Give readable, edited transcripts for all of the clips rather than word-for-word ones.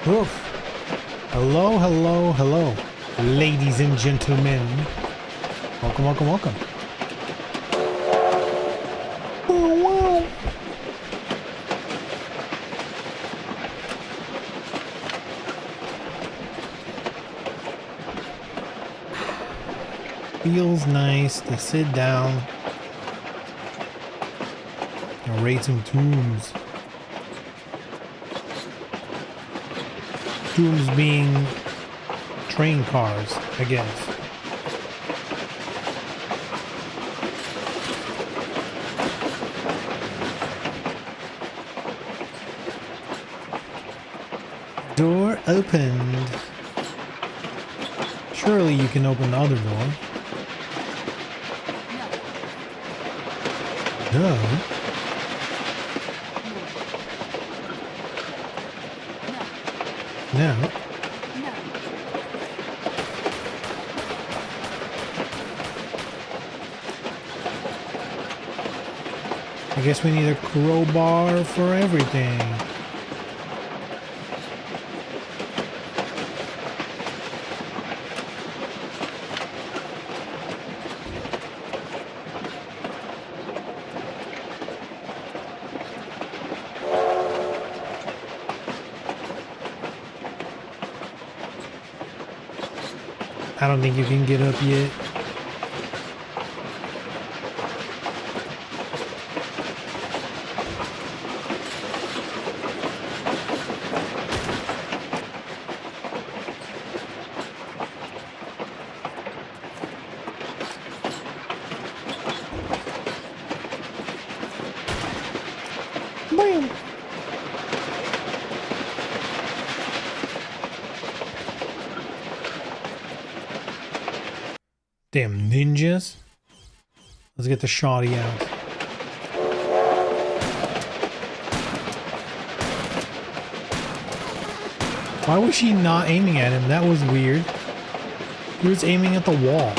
Oof. Hello, hello, hello, ladies and gentlemen. Welcome, welcome, welcome. Oh, wow. Feels nice to sit down and raid some tombs. Tombs being train cars, I guess. Door opened. Surely you can open the other door. No. No. I guess we need a crowbar for everything. I don't think you can get up yet. Bam! Damn ninjas. Let's get the shotty out. Why was she not aiming at him? That was weird. He was aiming at the wall.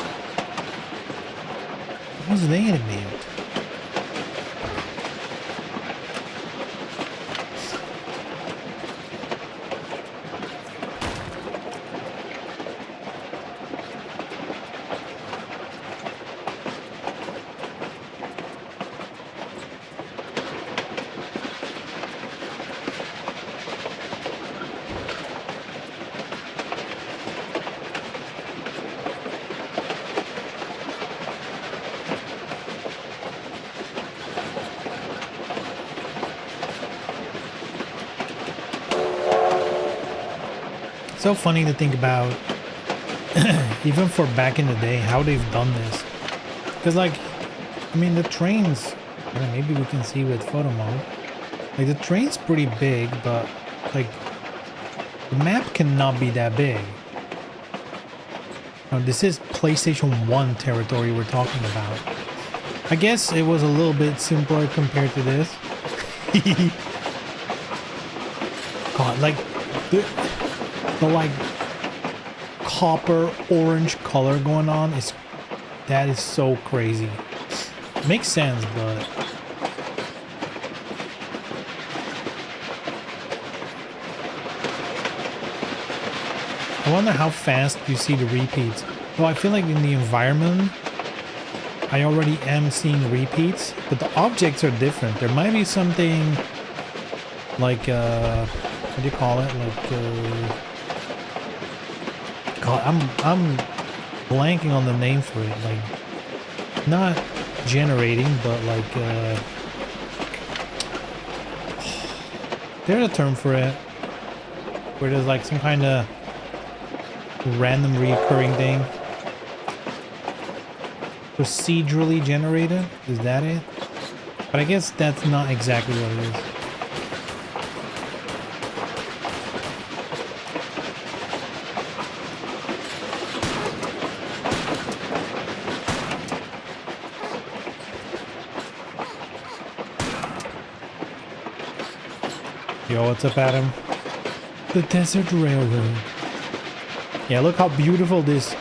What was they aiming at? So funny to think about, even for back in the day, how they've done this. Because, like, I mean, the trains, I mean, maybe we can see with photo mode. Like, the train's pretty big, but, like, the map cannot be that big. Now, this is PlayStation 1 territory we're talking about. I guess it was a little bit simpler compared to this. God, like, the like copper orange color going on that is so crazy. Makes sense, but I wonder how fast you see the repeats. Well, I feel like in the environment I already am seeing repeats, but the objects are different. There might be something like what do you call it, like God, I'm blanking on the name for it. Like, not generating, but like there's a term for it where there's like some kind of random recurring thing. Procedurally generated, is that it? But I guess that's not exactly what it is. Yo, what's up, Adam? The Desert Railroad. Yeah, look how beautiful this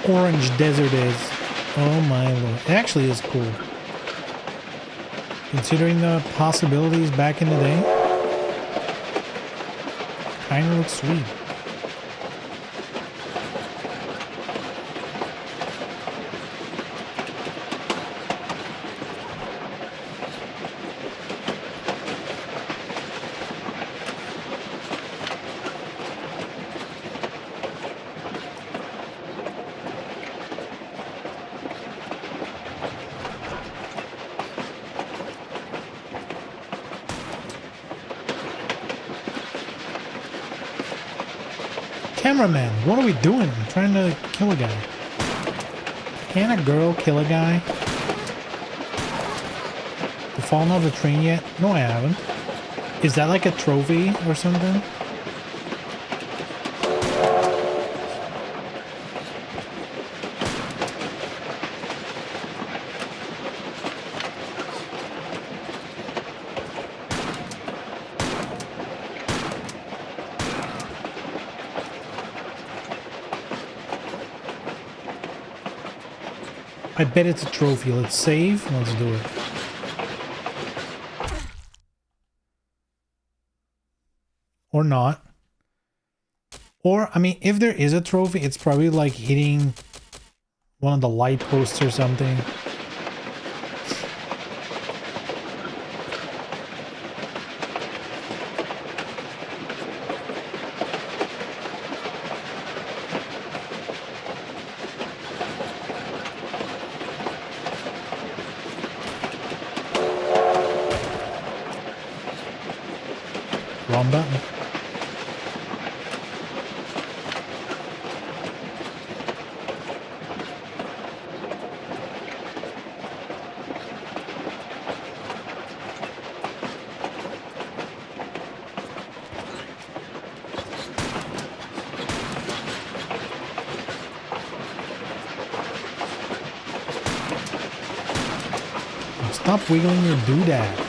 orange desert is. Oh my lord. It actually is cool. Considering the possibilities back in the day. Kinda looks sweet. Cameraman, what are we doing? I'm trying to kill a guy. Can a girl kill a guy? You fallen off the train yet? No, I haven't. Is that like a trophy or something? I bet it's a trophy. Let's save. Let's do it. Or not. Or, I mean, if there is a trophy, it's probably like hitting one of the light posts or something. Wrong button. Stop wiggling your doodad.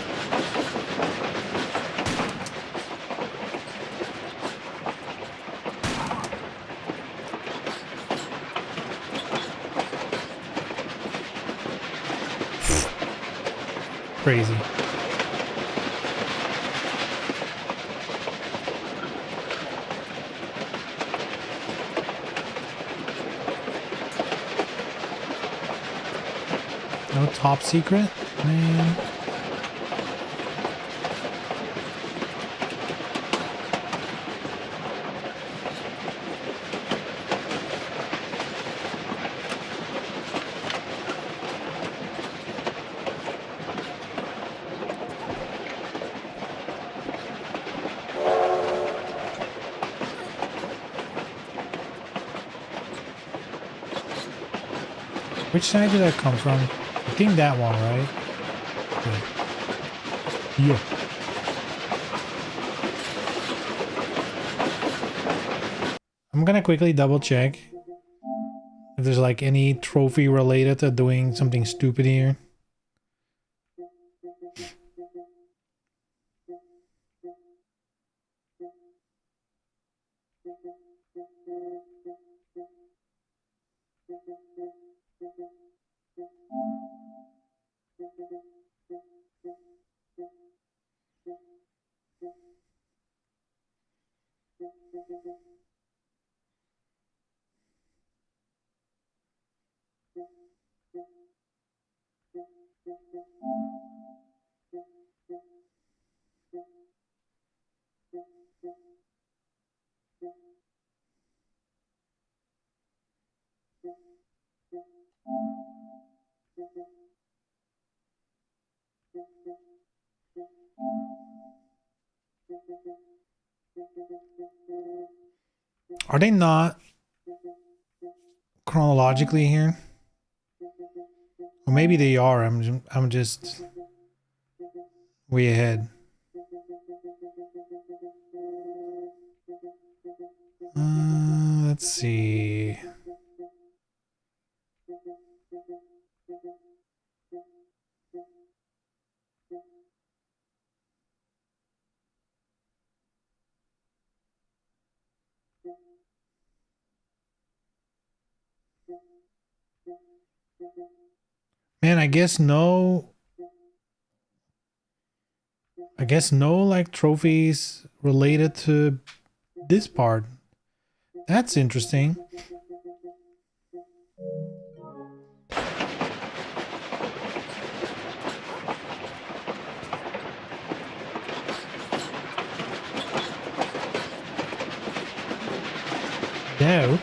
Crazy. No top secret? Man. Which side did I come from? I think that one, right? Yeah. I'm gonna quickly double check if there's like any trophy related to doing something stupid here. Are they not chronologically here? Or maybe they are. I'm just way ahead. Let's see. Man, I guess no like trophies related to this part. That's interesting. No.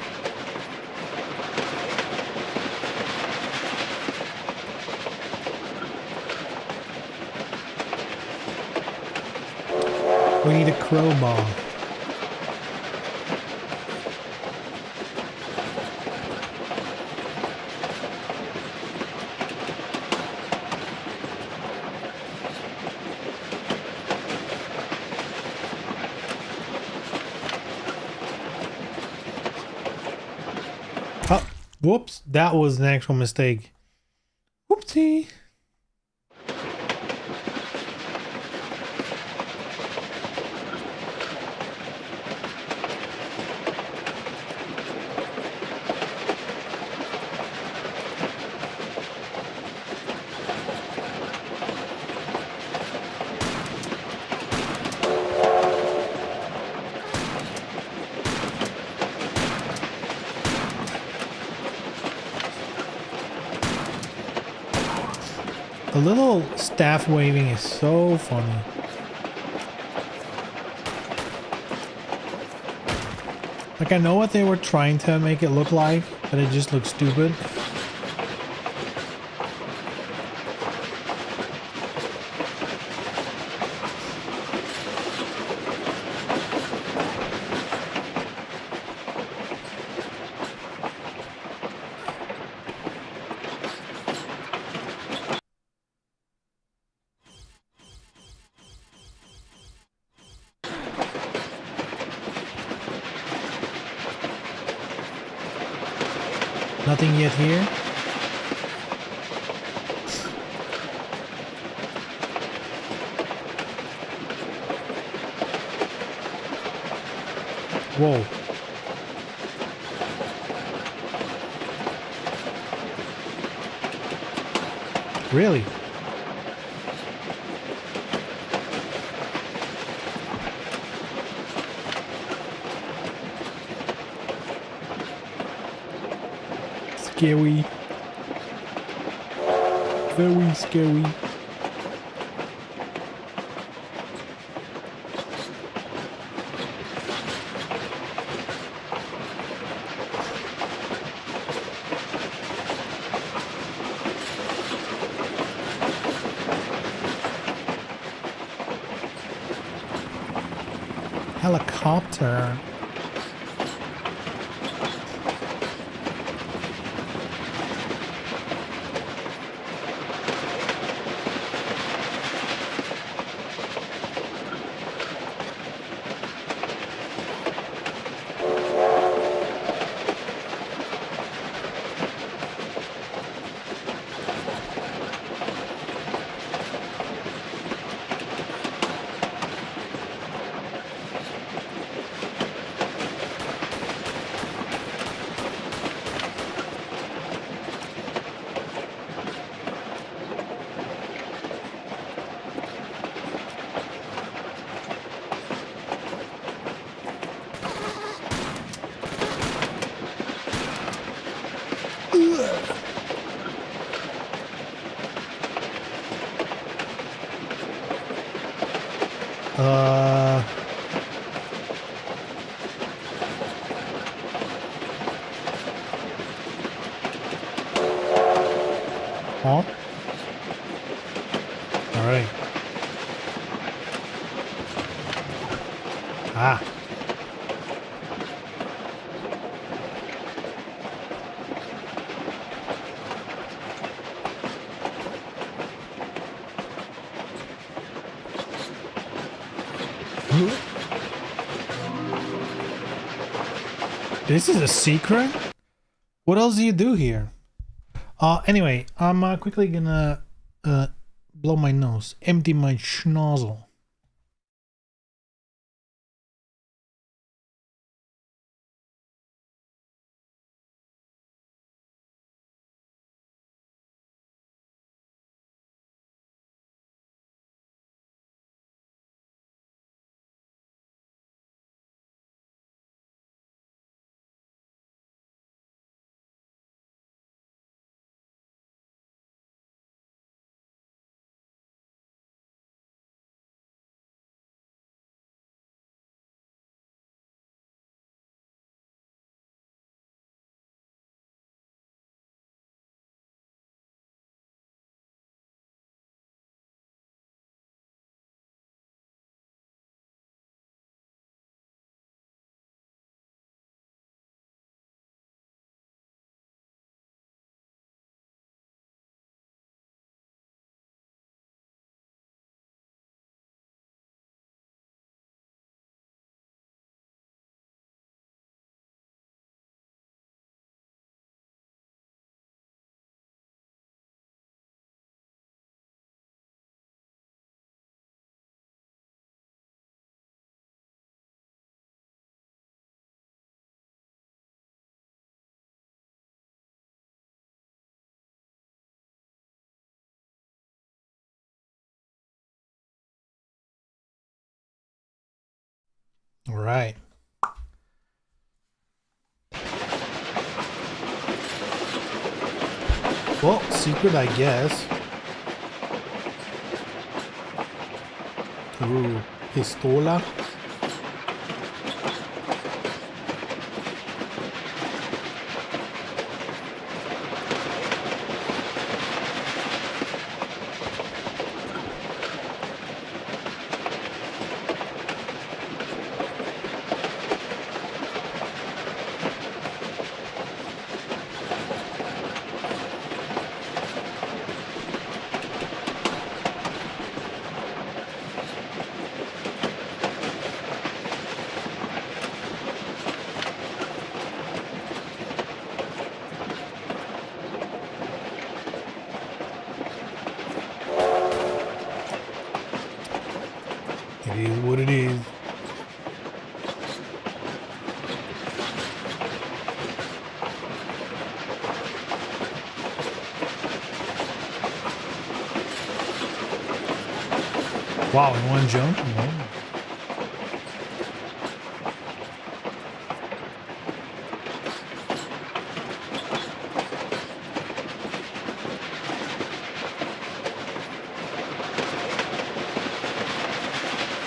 We need a crowbar. Oh, whoops, that was an actual mistake. Whoopsie. The little staff waving is so funny. Like, I know what they were trying to make it look like, but it just looks stupid. Nothing yet here. Whoa. Really? Scary. Very scary. Helicopter. Huh? All right. Ah. This is a secret? What else do you do here? Anyway, I'm quickly gonna blow my nose, empty my schnozzle. All right. Well, secret, I guess. Ooh, pistola. It is what it is. Wow, in one jump? No.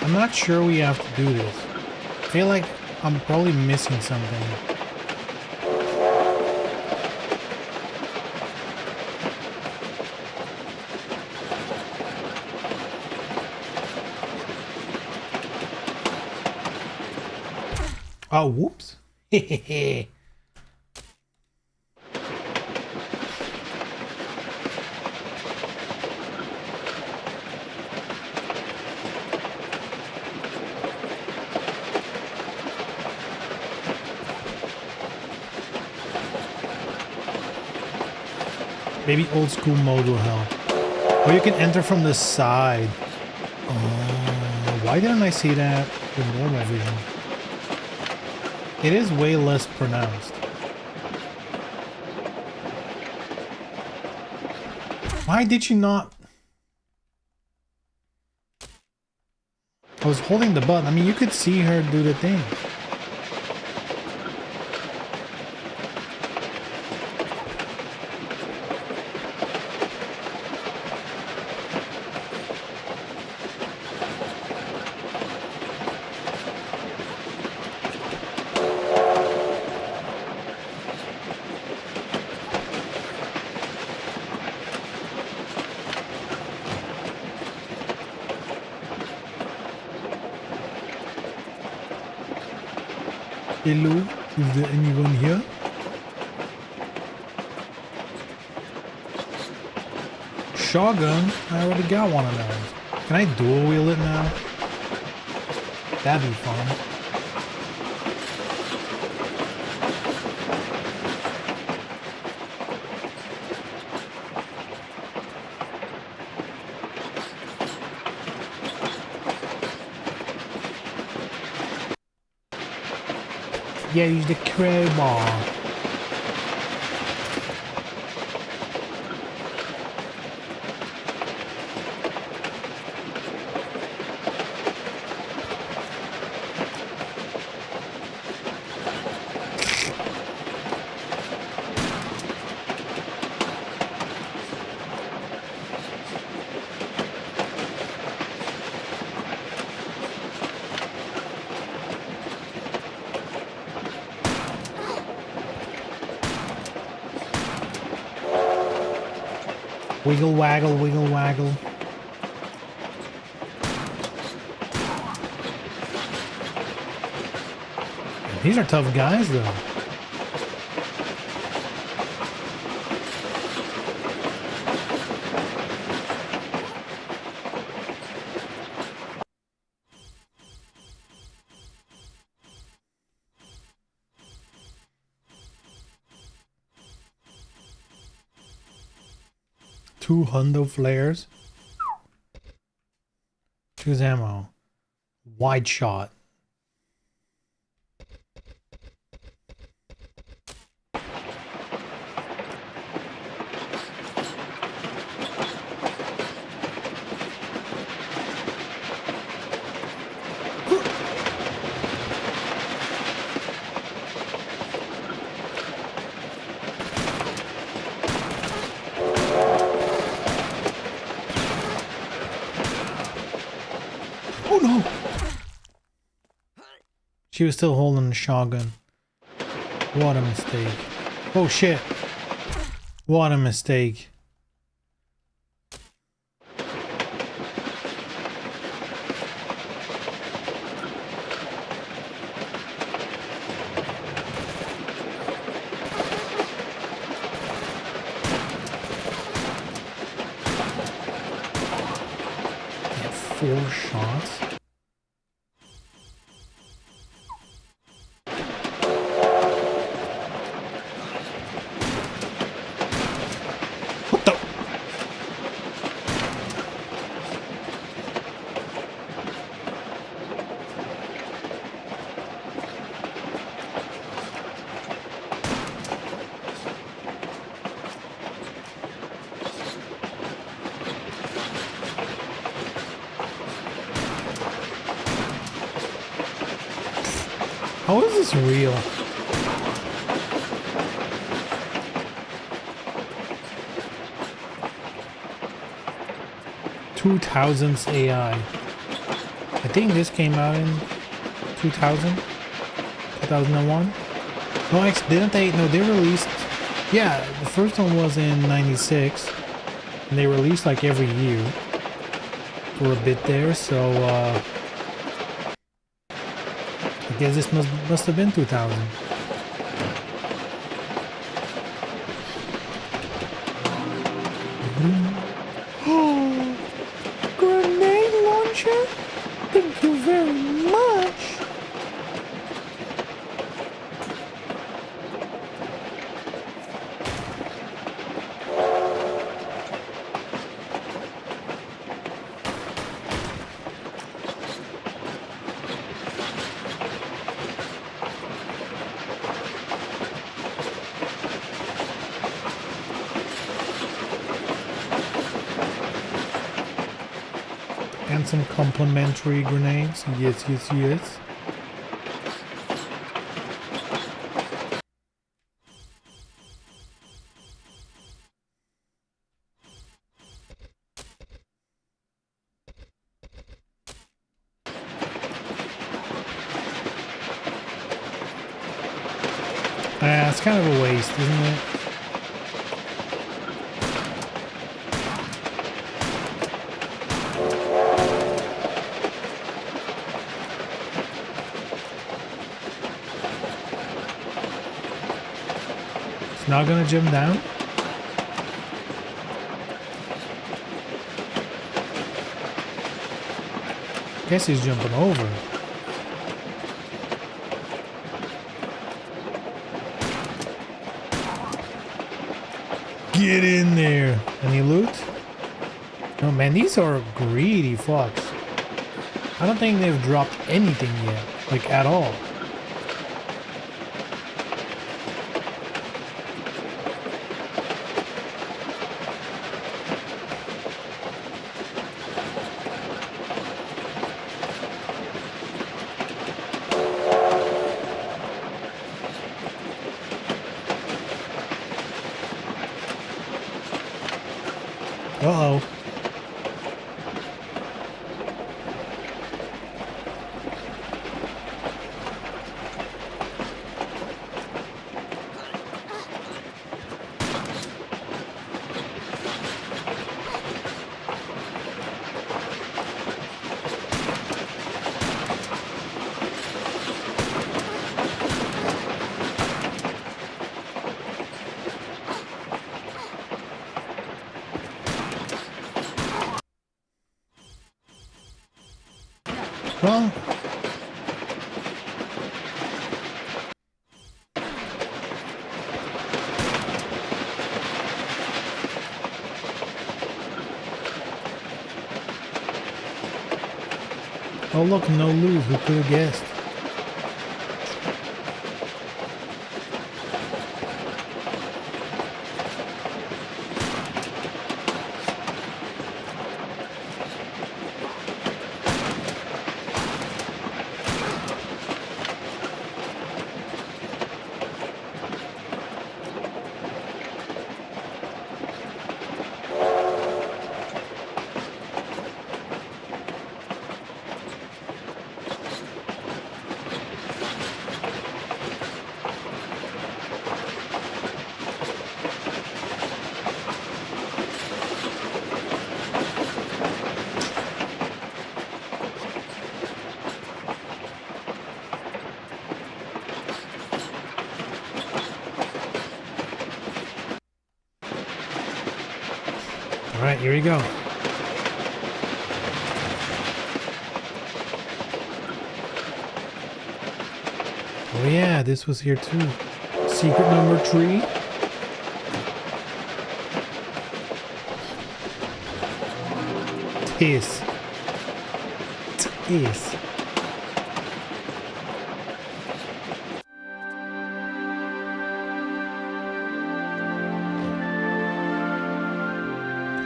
I'm not sure we have to do this. I feel like I'm probably missing something. Oh, whoops. Hehehe. Maybe old school mode will help. Or you can enter from the side. Why didn't I see that with normal vision? It is way less pronounced. Why did you not? I was holding the button. I mean, you could see her do the thing. Hello, is there anyone here? Shotgun? I already got one of those. Can I dual wheel it now? That'd be fun. Yeah, use the crowbar. Wiggle waggle, wiggle waggle. These are tough guys though. Two hundo flares. Choose ammo. Wide shot. Oh no! She was still holding the shotgun. What a mistake. Oh shit. What a mistake. Yeah, 4 shots. What the? How is this real? "2000s AI." I think this came out in 2000, 2001. No, actually, didn't they? No, they released. Yeah, the first one was in '96, and they released like every year for a bit there. So I guess this must have been 2000. Oh, grenade launcher? Thank you very much. And some complimentary grenades. Yes, yes, yes. It's kind of a waste, isn't it? It's not gonna jump down. Guess he's jumping over. Get in there. Any loot? No, man, these are greedy fucks. I don't think they've dropped anything yet, like at all. Uh-oh. Well, oh look, no loot. Who could have guessed? right, here we go. Oh yeah, this was here too. Secret number 3. Tis. Tis.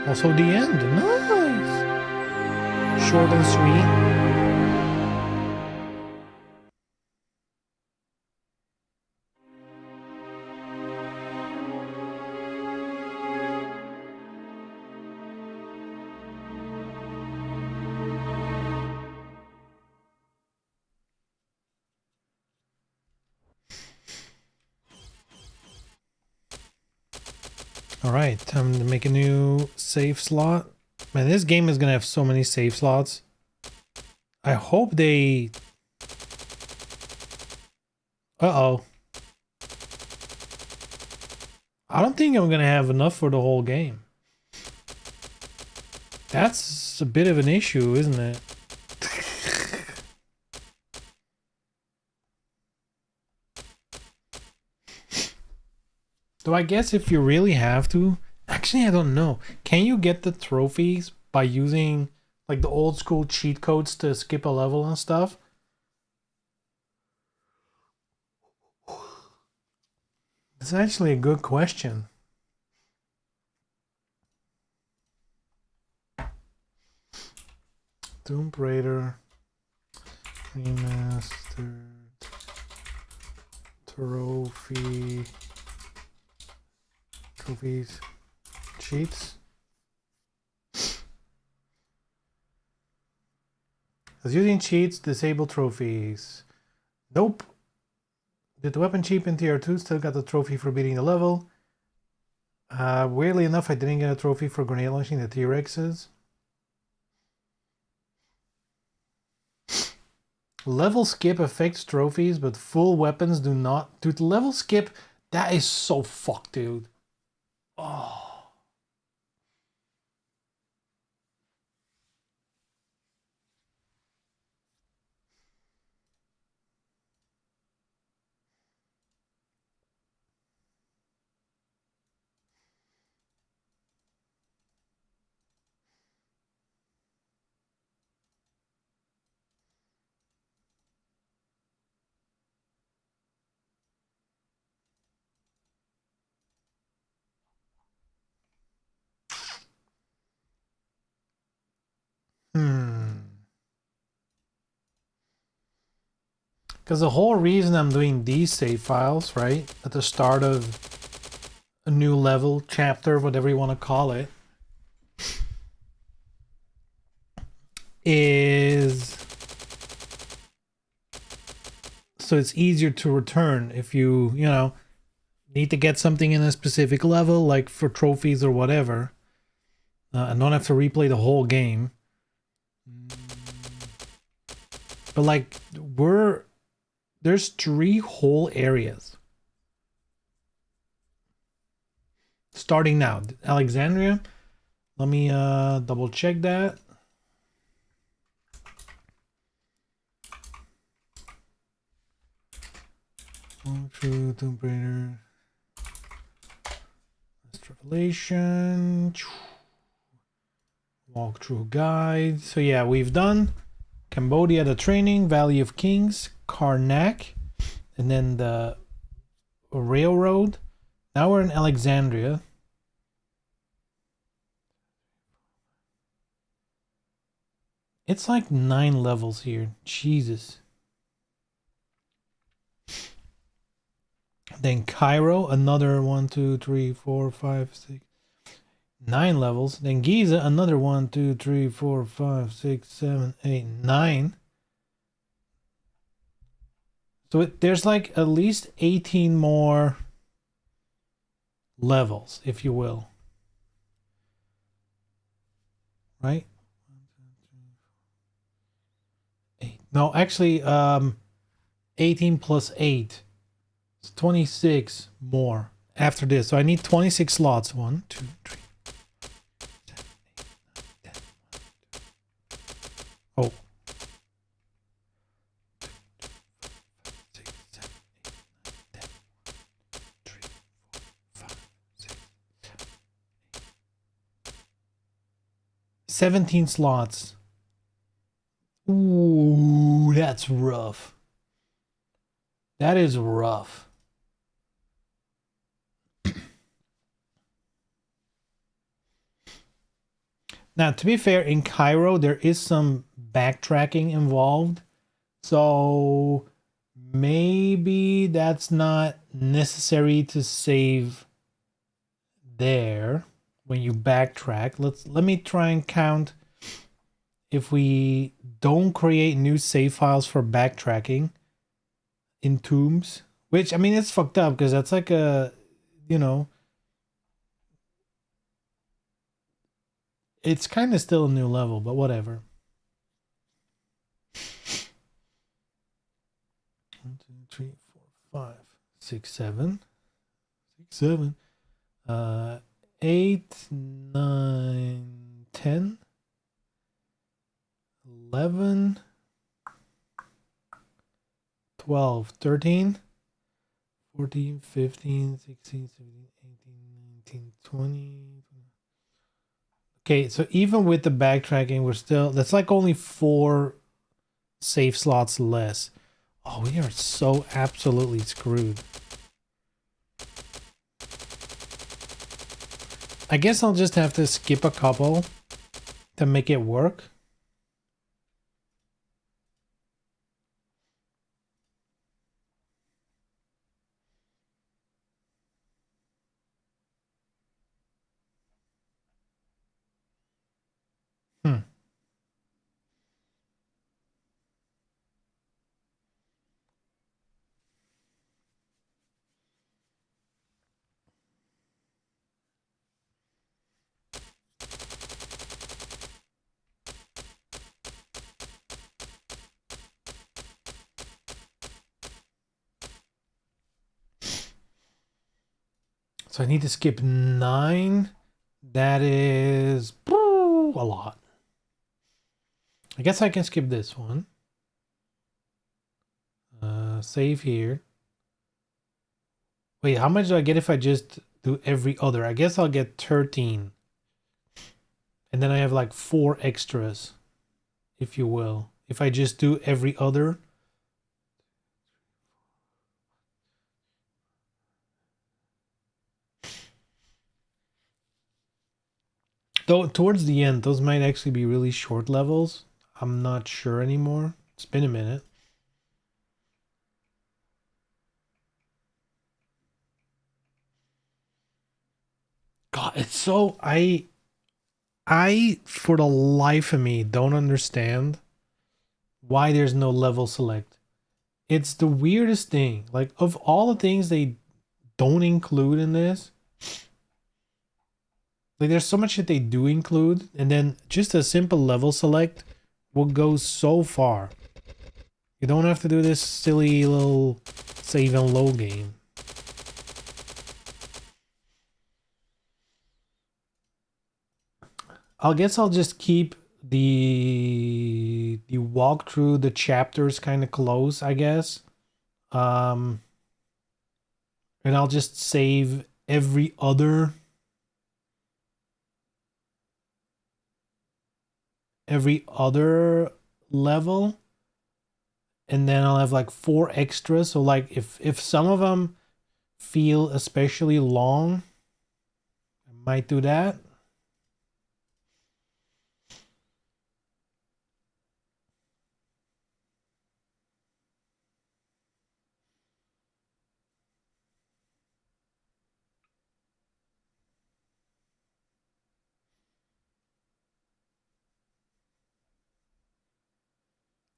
Also the end. Nice. Short and sweet. All right, time to make a new save slot. Man, this game is gonna have so many save slots. I hope they... Uh-oh. I don't think I'm gonna have enough for the whole game. That's a bit of an issue, isn't it? So I guess if you really have to... Actually, I don't know. Can you get the trophies by using like the old school cheat codes to skip a level and stuff? It's actually a good question. Tomb Raider Remastered trophies cheats. As using cheats disable trophies. Nope. Did the weapon cheap in tier 2, still got the trophy for beating the level. Weirdly enough, I didn't get a trophy for grenade launching the T-Rexes. Level skip affects trophies, but full weapons do not. Dude, level skip, that is so fucked, dude. Oh. Because the whole reason I'm doing these save files, right, at the start of a new level, chapter, whatever you want to call it, is so it's easier to return if you know, need to get something in a specific level, like for trophies or whatever, and don't have to replay the whole game. But like, there's 3 whole areas. Starting now. Alexandria. Let me double check that. True Tomb Raider. Last Revelation. Walkthrough guide. So yeah, we've done Cambodia, the training, Valley of Kings, Karnak, and then the railroad. Now we're in Alexandria. It's like 9 levels here. Jesus. Then Cairo, another 1, 2, 3, 4, 5, 6, 9 levels. Then Giza, another 1, 2, 3, 4, 5, 6, 7, 8, 9. So there's like at least 18 more levels, if you will. Right? 8. No, actually, 18 plus 8. It's 26 more after this. So I need 26 slots. 1, 2, 3, 7, Oh. 17 slots. Ooh, that's rough. That is rough. Now, to be fair, in Cairo, there is some backtracking involved. So maybe that's not necessary to save there when you backtrack. Let me try and count if we don't create new save files for backtracking in tombs, which I mean it's fucked up because that's like a, you know, it's kind of still a new level, but whatever. 1, 2, 3, 4, 5, 6, 7, 6, 7, 8, 9, 10, 11, 12, 13, 14, 15, 16, 17, 18, 19, 20. Okay, so even with the backtracking, we're still, that's like only 4 save slots less. Oh, we are so absolutely screwed. I guess I'll just have to skip a couple to make it work. So I need to skip 9. That is a lot. I guess I can skip this one. Save here. Wait, how much do I get if I just do every other? I guess I'll get 13. And then I have like 4 extras, if you will. If I just do every other. Though towards the end, those might actually be really short levels. I'm not sure anymore. It's been a minute. God, it's so I for the life of me don't understand why there's no level select. It's the weirdest thing. Like of all the things they don't include in this, like there's so much that they do include, and then just a simple level select will go so far. You don't have to do this silly little save and load game. I guess I'll just keep the walk through the chapters kind of close, I guess. And I'll just save every other level, and then I'll have like 4 extras. So like if some of them feel especially long, I might do that.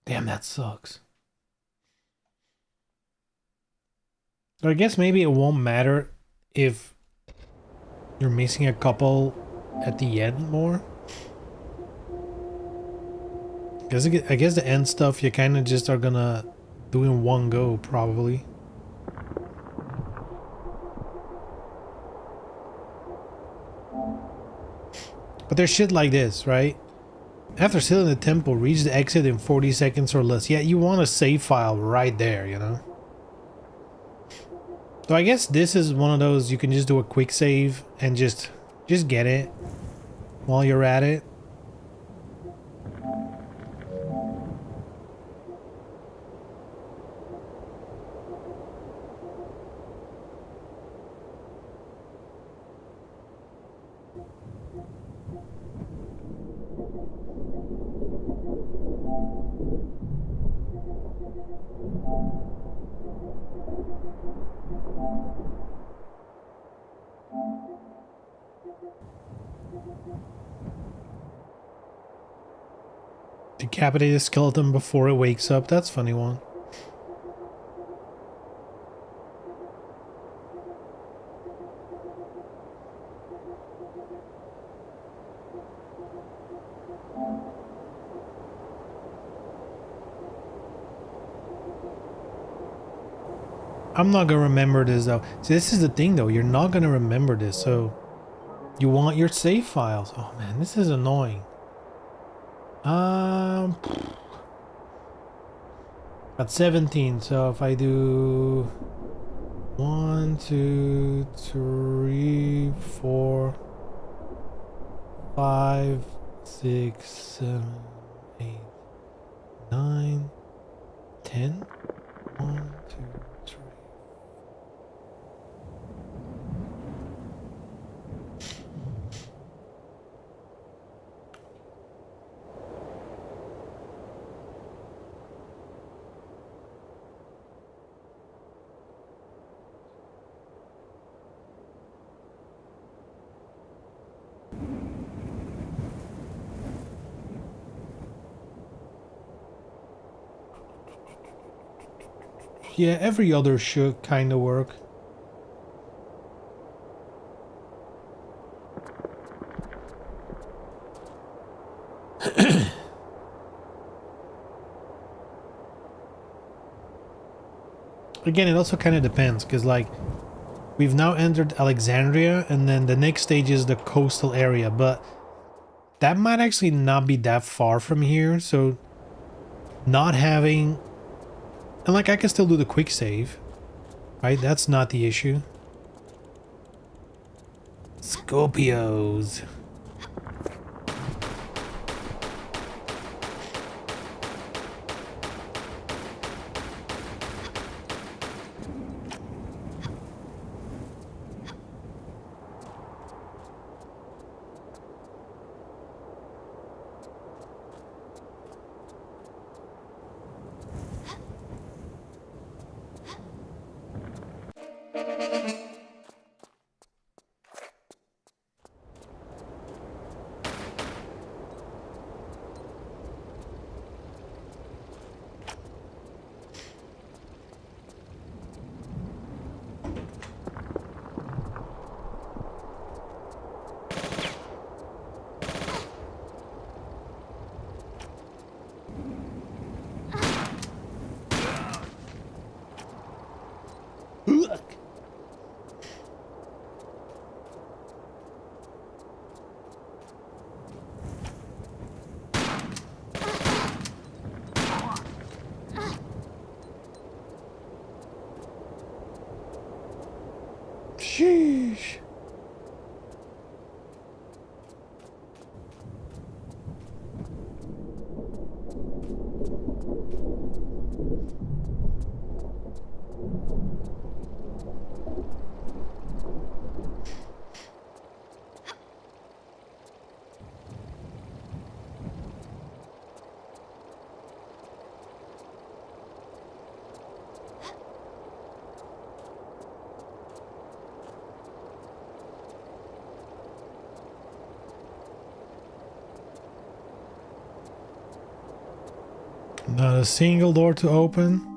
Damn, that sucks. I guess maybe it won't matter if you're missing a couple at the end more. Because I guess the end stuff you kind of just are gonna do in one go, probably. But there's shit like this, right? After sealing the temple, reach the exit in 40 seconds or less. Yeah, you want a save file right there, you know? So I guess this is one of those you can just do a quick save and just get it while you're at it. Decapitate a skeleton before it wakes up. That's a funny one. I'm not gonna remember this though. See, this is the thing though. You're not gonna remember this, so you want your save files. Oh man, this is annoying. At 17, so if I do 1, 2, 3, 4, 5, 6, 7, 8, 9, 10. 1, 2, 3. Yeah, every other should kind of work. Again, it also kind of depends, because like we've now entered Alexandria, and then the next stage is the coastal area, but that might actually not be that far from here, so not having... And like I can still do the quick save, right? That's not the issue. Scorpios. Sheesh. Not a single door to open.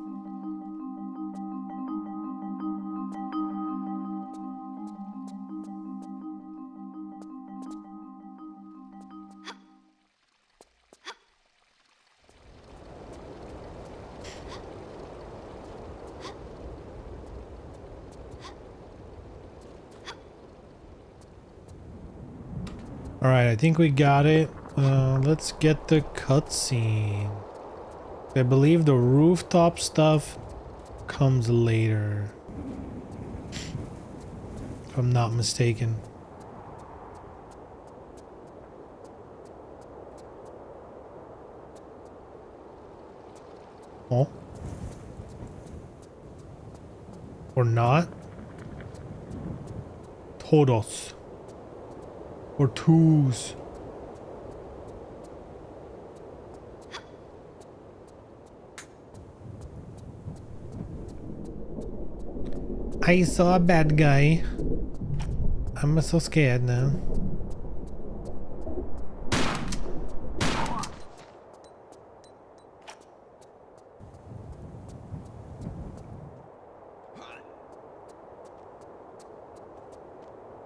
All right, I think we got it. Let's get the cutscene. I believe the rooftop stuff comes later, if I'm not mistaken. Oh. Or not. Todos. Or twos. I saw a bad guy. I'm so scared now.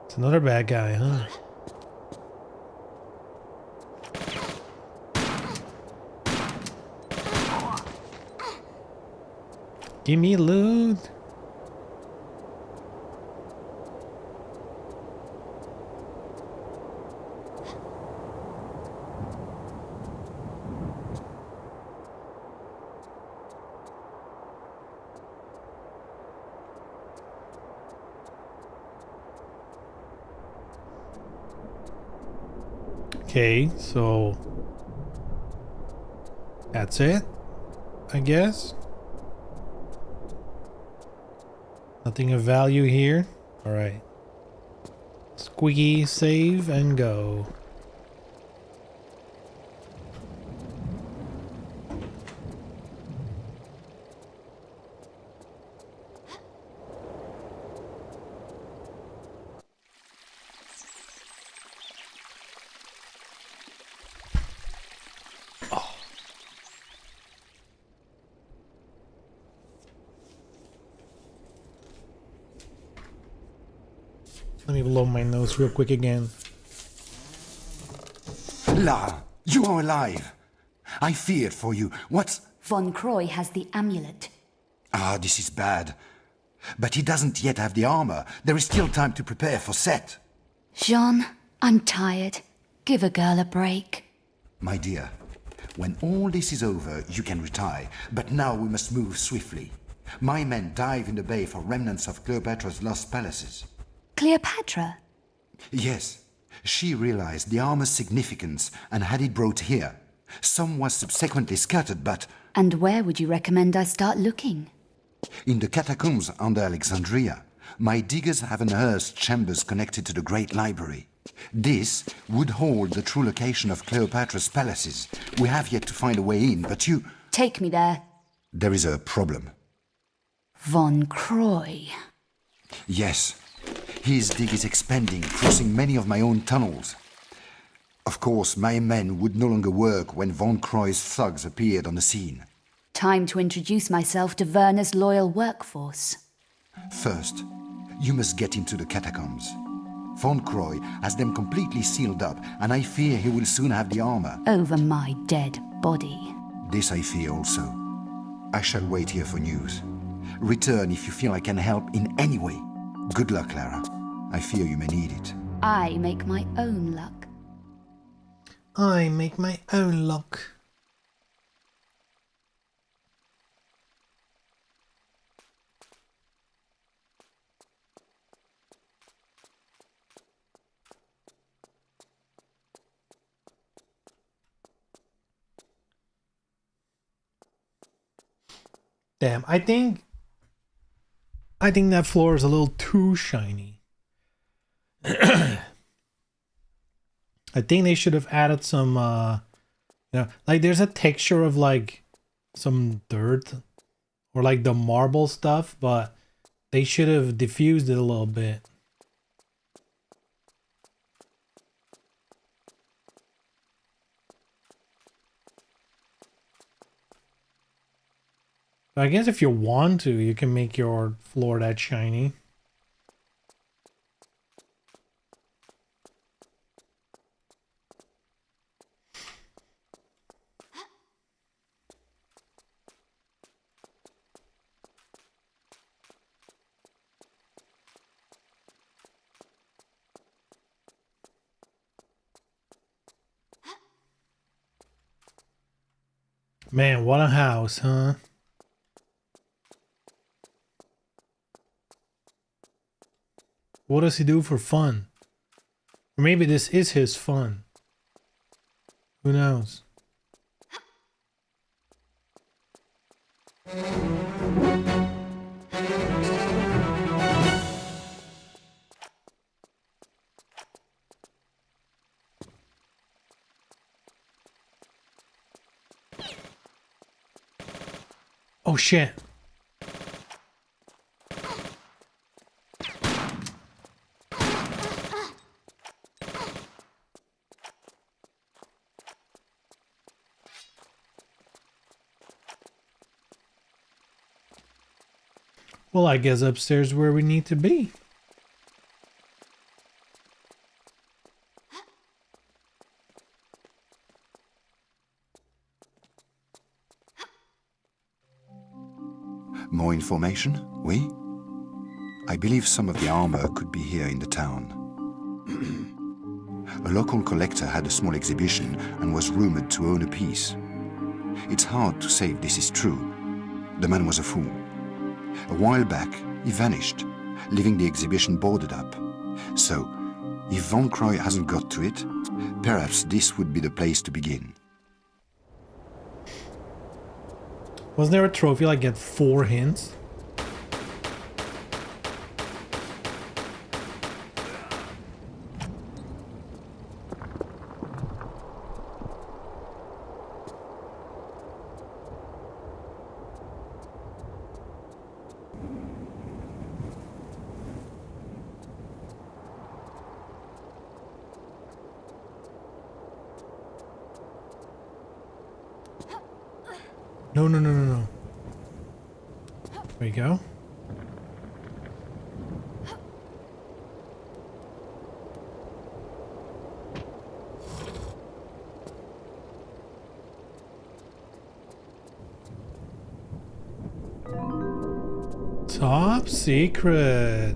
It's another bad guy, huh? Give me loot. Okay, so that's it, I guess. Nothing of value here. All right. Squeaky, save and go. Let me blow my nose real quick again. Lara, you are alive. I feared for you. What's... Von Croy has the amulet. Ah, this is bad. But he doesn't yet have the armor. There is still time to prepare for set. Jean, I'm tired. Give a girl a break. My dear, when all this is over, you can retire. But now we must move swiftly. My men dive in the bay for remnants of Cleopatra's lost palaces. Cleopatra? Yes. She realized the armor's significance and had it brought here. Some was subsequently scattered, but... And where would you recommend I start looking? In the catacombs under Alexandria, my diggers have unearthed chambers connected to the Great Library. This would hold the true location of Cleopatra's palaces. We have yet to find a way in, but you... Take me there. There is a problem. Von Croy. Yes. His dig is expanding, crossing many of my own tunnels. Of course, my men would no longer work when Von Croy's thugs appeared on the scene. Time to introduce myself to Werner's loyal workforce. First, you must get into the catacombs. Von Croy has them completely sealed up, and I fear he will soon have the armor. Over my dead body. This I fear also. I shall wait here for news. Return if you feel I can help in any way. Good luck, Lara. I fear you may need it. I make my own luck. I make my own luck. Damn, I think that floor is a little too shiny. I think they should have added some like there's a texture of like some dirt or like the marble stuff, but they should have diffused it a little bit. I guess if you want to, you can make your floor that shiny. Man, what a house, huh? What does he do for fun? Or maybe this is his fun. Who knows? Oh shit. Well, I guess upstairs where we need to be. More information? Oui? I believe some of the armor could be here in the town. A local collector had a small exhibition and was rumored to own a piece. It's hard to say if this is true. The man was a fool. A while back, he vanished, leaving the exhibition boarded up. So, if Von Croy hasn't got to it, perhaps this would be the place to begin. Wasn't there a trophy like get 4 hints? No, no, no, no, no. There we go. Top secret.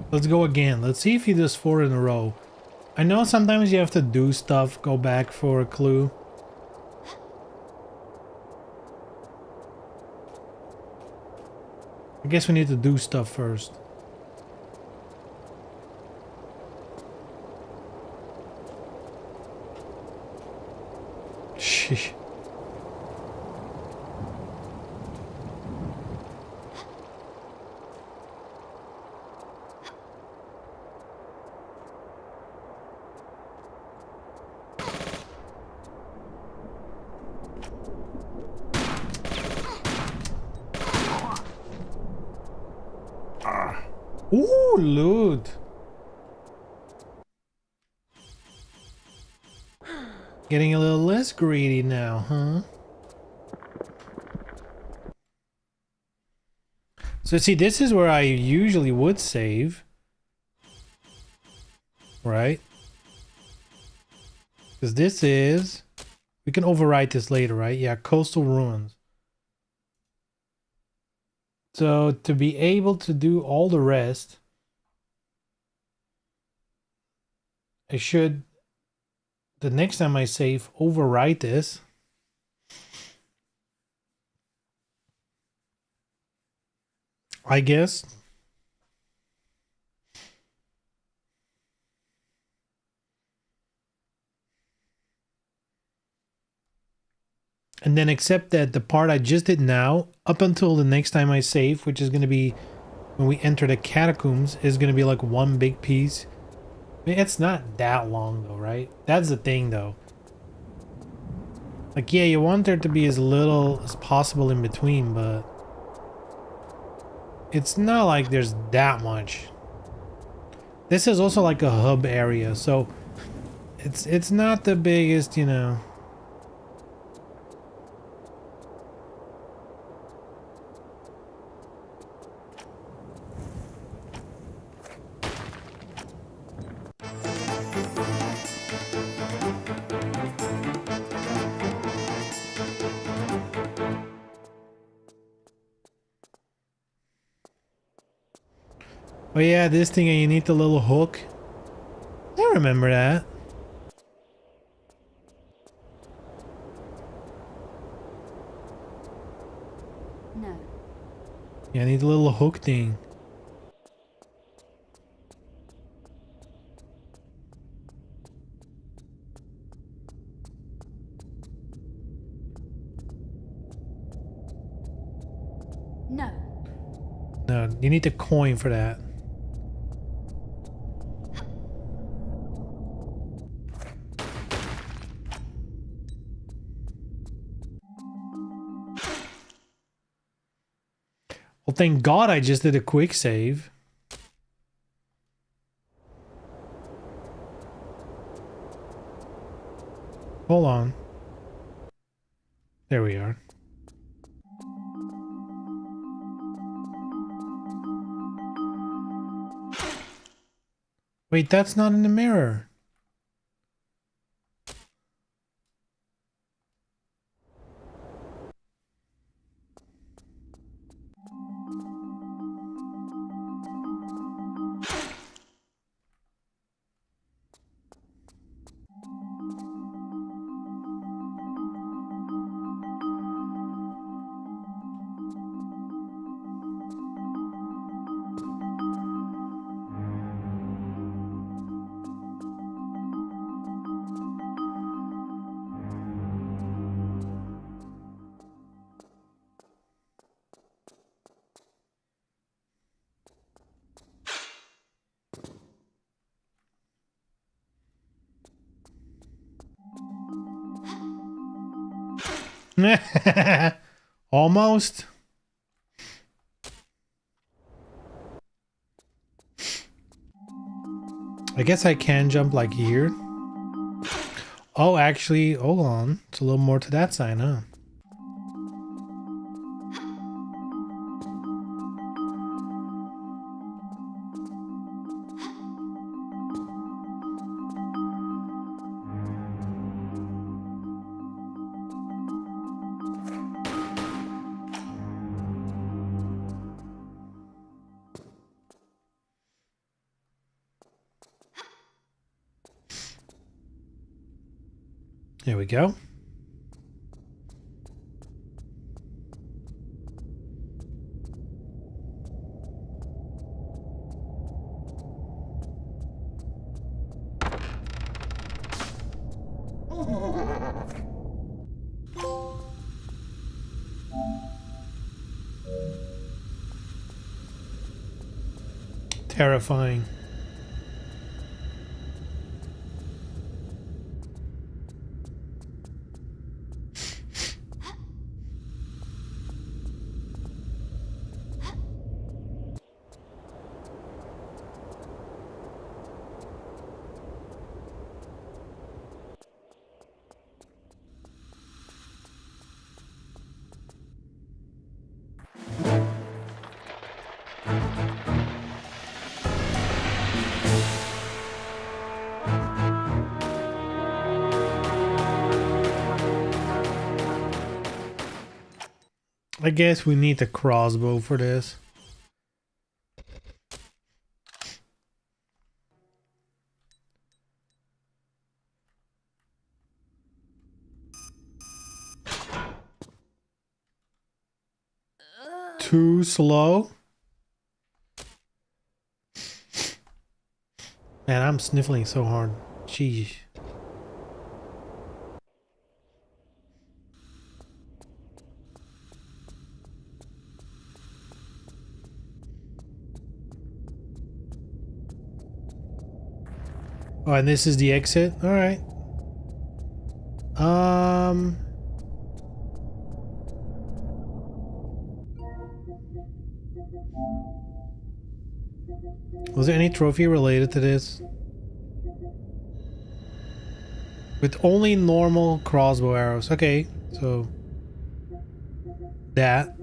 Let's go again. Let's see if he does 4 in a row. I know sometimes you have to do stuff, go back for a clue. I guess we need to do stuff first. Sheesh. Ooh, loot. Getting a little less greedy now, huh? So see, this is where I usually would save. Right? Because this is... We can overwrite this later, right? Yeah, coastal ruins. So to be able to do all the rest, I should, the next time I save, overwrite this. I guess. And then accept that the part I just did now, up until the next time I save, which is going to be when we enter the catacombs, is going to be like one big piece. I mean, it's not that long though, right? That's the thing though. Like, yeah, you want there to be as little as possible in between, but it's not like there's that much. This is also like a hub area, so it's not the biggest, you know. Oh yeah, this thing and you need the little hook. I remember that. No. Yeah, I need the little hook thing. No. No, you need the coin for that. Well, thank God I just did a quick save. Hold on. There we are. Wait, that's not in the mirror. Almost. I guess I can jump like here. Oh, actually, hold on. It's a little more to that side, huh? There we go. Terrifying. I guess we need the crossbow for this. Too slow. Man, I'm sniffling so hard. Jeez. Oh, and this is the exit? Alright. Was there any trophy related to this? With only normal crossbow arrows. Okay, so that.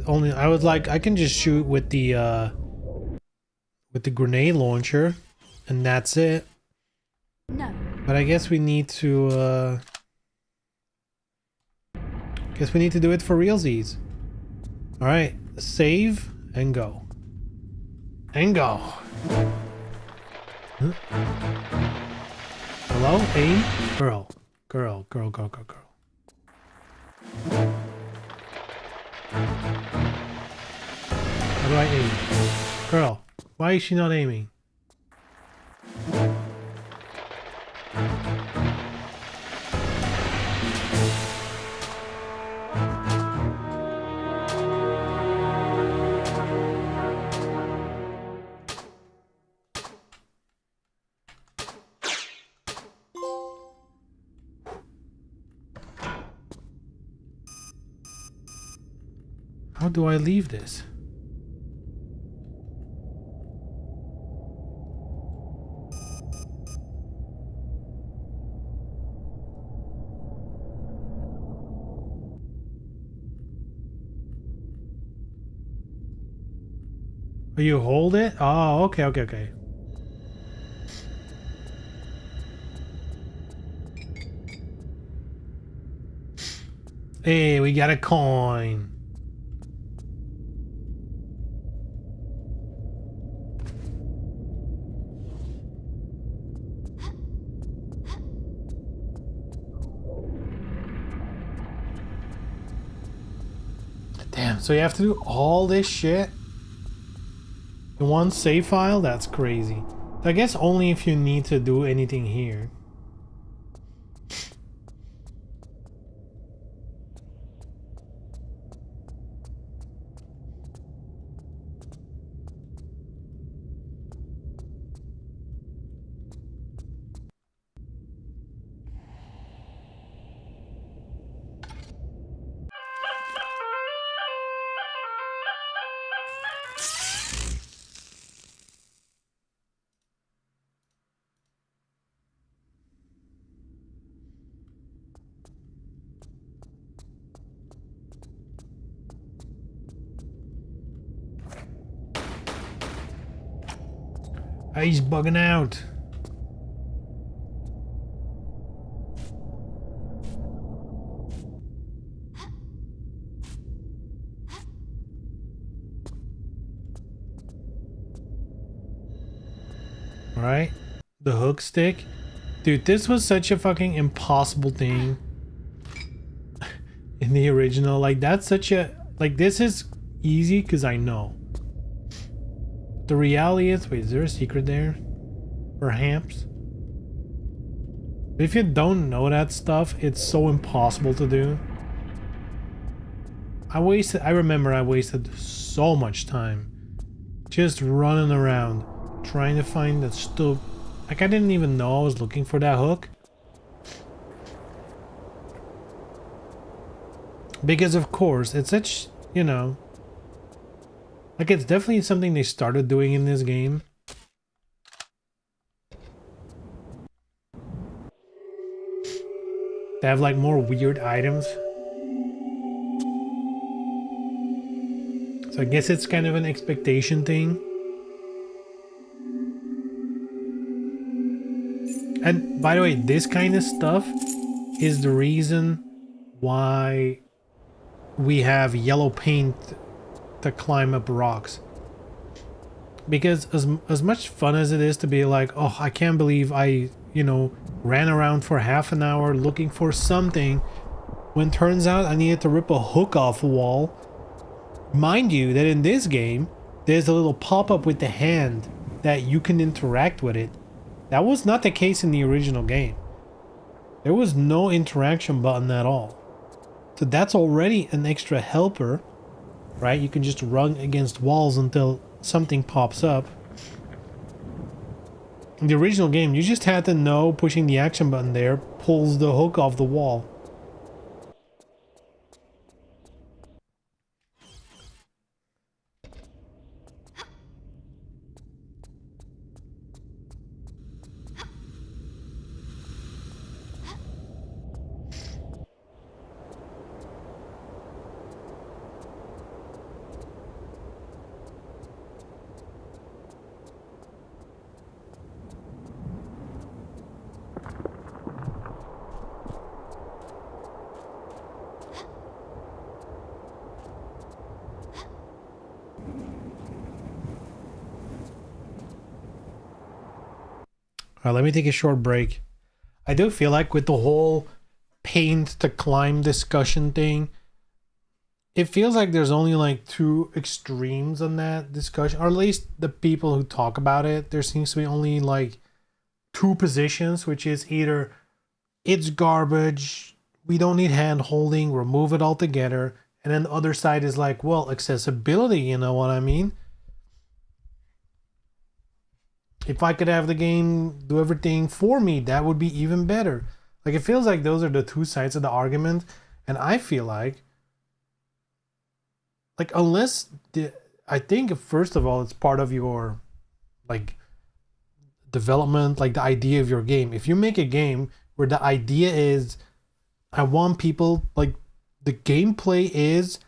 Only I was like, I can just shoot with the grenade launcher, and that's it. No. But I guess we need to guess we need to do it for realsies. Alright, save and go. And go. Huh? Hello? Aim? Girl. Girl, girl, girl, girl, girl. How do I aim? Girl, why is she not aiming? How do I leave this? Oh, you hold it? Oh, okay, okay, okay. Hey, we got a coin. Damn, so you have to do all this shit in one save file? That's crazy. I guess only if you need to do anything here. Oh, he's bugging out. Right? The hook stick. Dude, this was such a fucking impossible thing in the original. Like, that's such a... Like, this is easy because I know. The reality is... Wait, is there a secret there? Perhaps? If you don't know that stuff, it's so impossible to do. I remember I wasted so much time just running around trying to find that stuff. Like, I didn't even know I was looking for that hook. Because of course, it's such, you know, like, it's definitely something they started doing in this game. They have like more weird items. So I guess it's kind of an expectation thing. And by the way, this kind of stuff is the reason why we have yellow paint to climb up rocks. Because as much fun as it is to be like, oh, I can't believe I, you know, ran around for half an hour looking for something, when turns out I needed to rip a hook off a wall. Mind you that in this game, there's a little pop-up with the hand that you can interact with it. That was not the case in the original game. There was no interaction button at all. So that's already an extra helper, right? You can just run against walls until something pops up. In the original game, you just had to know pushing the action button there pulls the hook off the wall. All right, let me take a short break. I do feel like with the whole paint to climb discussion thing, it feels like there's only like two extremes on that discussion, or at least the people who talk about it. There seems to be only like two positions, which is either it's garbage, we don't need hand holding, remove it altogether. And then the other side is like, well, accessibility, you know what I mean? If I could have the game do everything for me, that would be even better. Like, it feels like those are the two sides of the argument. And I feel like unless I think first of all, it's part of your like development, like the idea of your game. If you make a game where the idea is, I want people, like, the gameplay is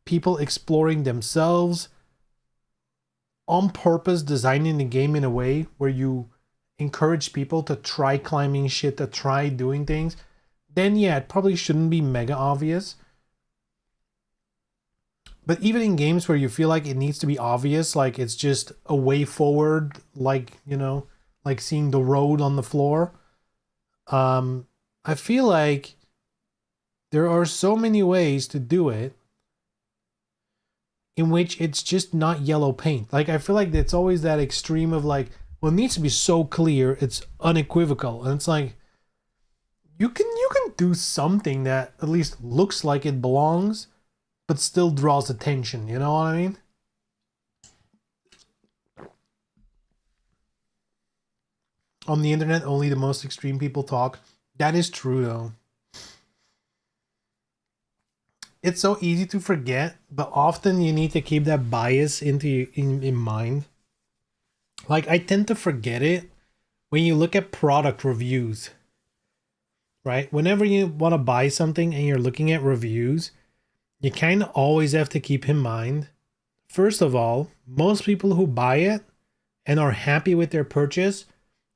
people exploring themselves on purpose, designing the game in a way where you encourage people to try climbing shit, to try doing things, then yeah, it probably shouldn't be mega obvious. But even in games where you feel like it needs to be obvious, like it's just a way forward, like, you know, like seeing the road on the floor, I feel like there are so many ways to do it in which it's just not yellow paint. Like, I feel like it's always that extreme of like, well, it needs to be so clear, it's unequivocal. And it's like, you can do something that at least looks like it belongs, but still draws attention, you know what I mean? On the internet, only the most extreme people talk. That is true, though. It's so easy to forget, but often you need to keep that bias in mind. Like, I tend to forget it when you look at product reviews, right? Whenever you want to buy something and you're looking at reviews, you kind of always have to keep in mind, first of all, most people who buy it and are happy with their purchase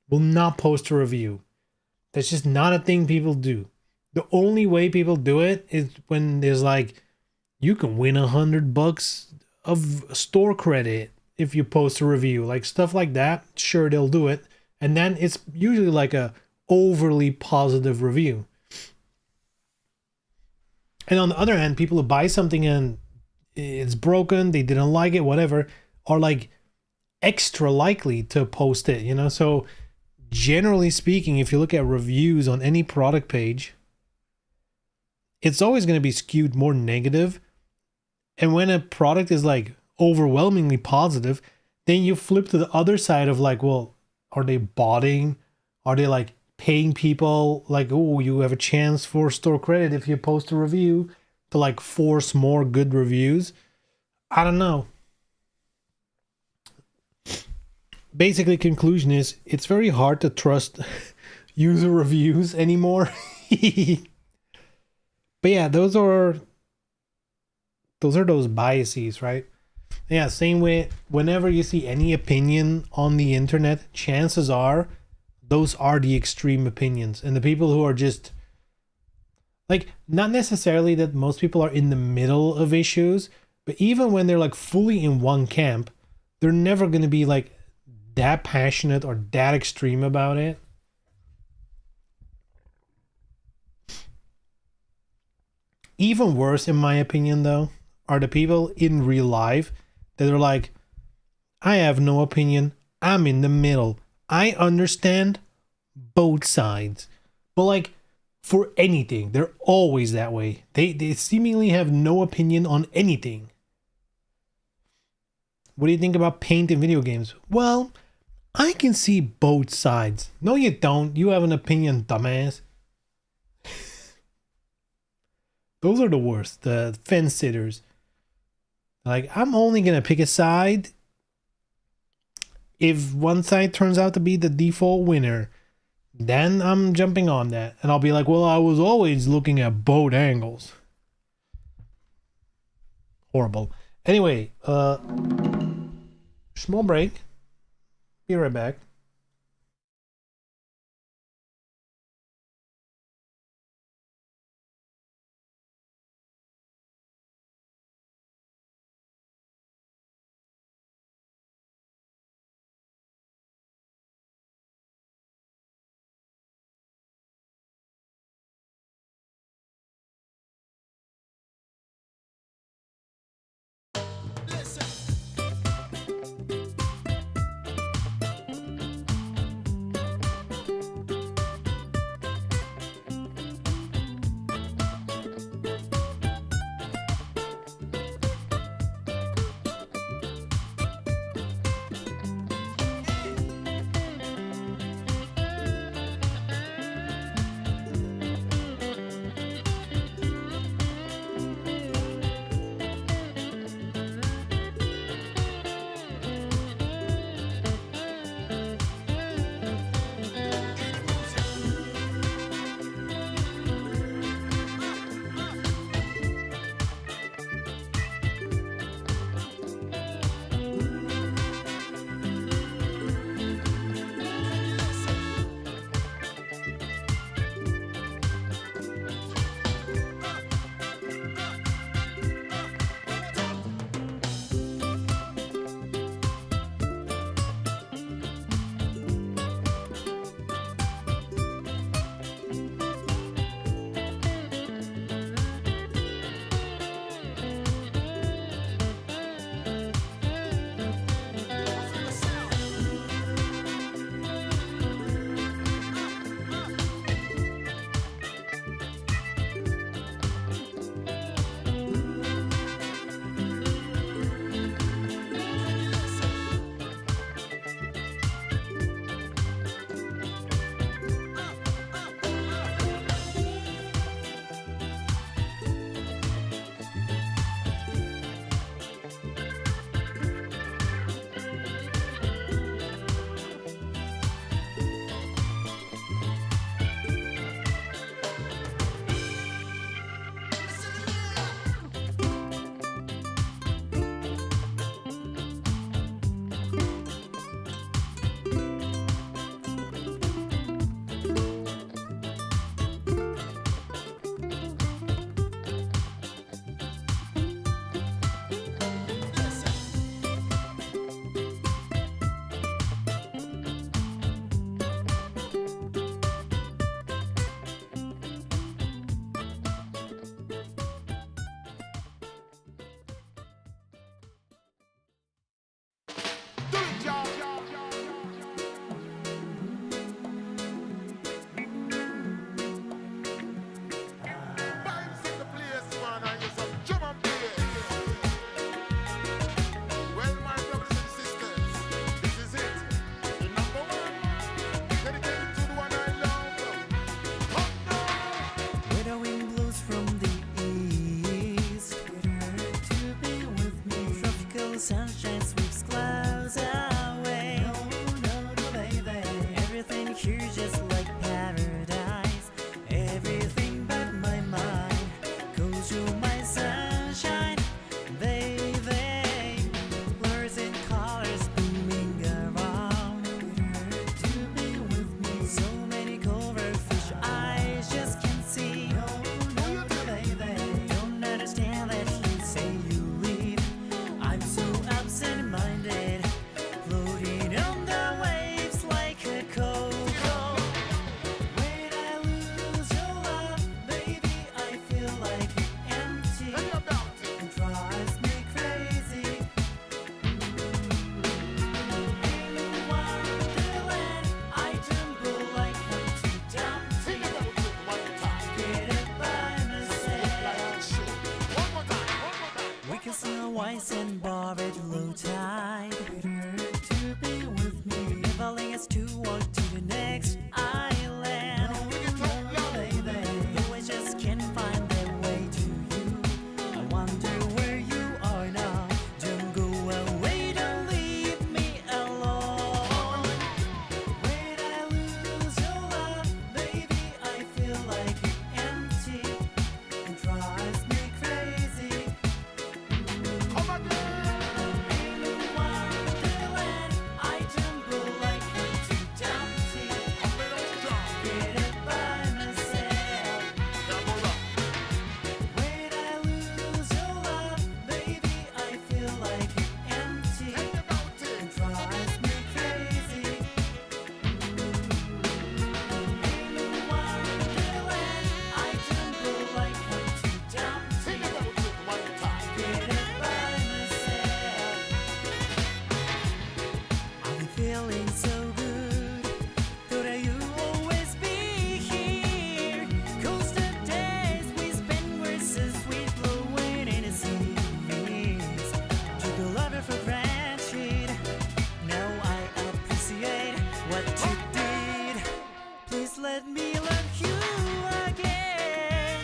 will not post a review. That's just not a thing people do. The only way people do it is when there's like, you can win $100 of store credit if you post a review, like stuff like that. Sure, they'll do it. And then it's usually like a overly positive review. And on the other hand, people who buy something and it's broken, they didn't like it, whatever, are like extra likely to post it, you know? So generally speaking, if you look at reviews on any product page, it's always going to be skewed more negative. And when a product is like overwhelmingly positive, then you flip to the other side of like, well, are they botting? Are they like paying people like, oh, you have a chance for store credit if you post a review to like force more good reviews? I don't know. Basically, conclusion is it's very hard to trust user reviews anymore. But yeah, those those biases, right? Yeah, same way, whenever you see any opinion on the internet, chances are those are the extreme opinions. And the people who are just like, not necessarily that most people are in the middle of issues, but even when they're like fully in one camp, they're never going to be like that passionate or that extreme about it. Even worse, in my opinion, though, are the people in real life that are like, I have no opinion. I'm in the middle. I understand both sides. But like, for anything, they're always that way. They seemingly have no opinion on anything. What do you think about paint in video games? Well, I can see both sides. No, you don't. You have an opinion, dumbass. Those are the worst. The fence sitters. Like, I'm only gonna pick a side if one side turns out to be the default winner. Then I'm jumping on that. And I'll be like, well, I was always looking at both angles. Horrible. Anyway, small break. Be right back. here just like paradise. Everything but my mind, 'cause you're my sunshine, baby. Blurs and colors booming around. To be with me, so many covered fish eyes just can't see. No, baby, don't understand that you say you leave. I'm so absent-minded, floating on the waves like a cocoa. When I lose your love, baby, I feel like empty. It drives me crazy. In wonderland, I tremble like Humpty Dumpty. Get it by myself. We can sail wise and bar at low tide. To be with me, leveling us to walk to the next island. Baby, though I just can't find the way to you. I wonder where you are now. Don't go away, don't leave me alone. When I lose your love, baby, I feel like empty. It drives me crazy. In wonderland, I tremble like Humpty Dumpty. Get it by myself. When I lose your love, baby, I feel like empty. It drives me crazy. In wonderland, I tremble like Humpty Dumpty. Get it by myself. I'm feeling so good. Thought that you always be here. 'Cause the days we spent were so sweet, blowing in the seas. Took a lover for granted. Now I appreciate what you did. Please let me love you again.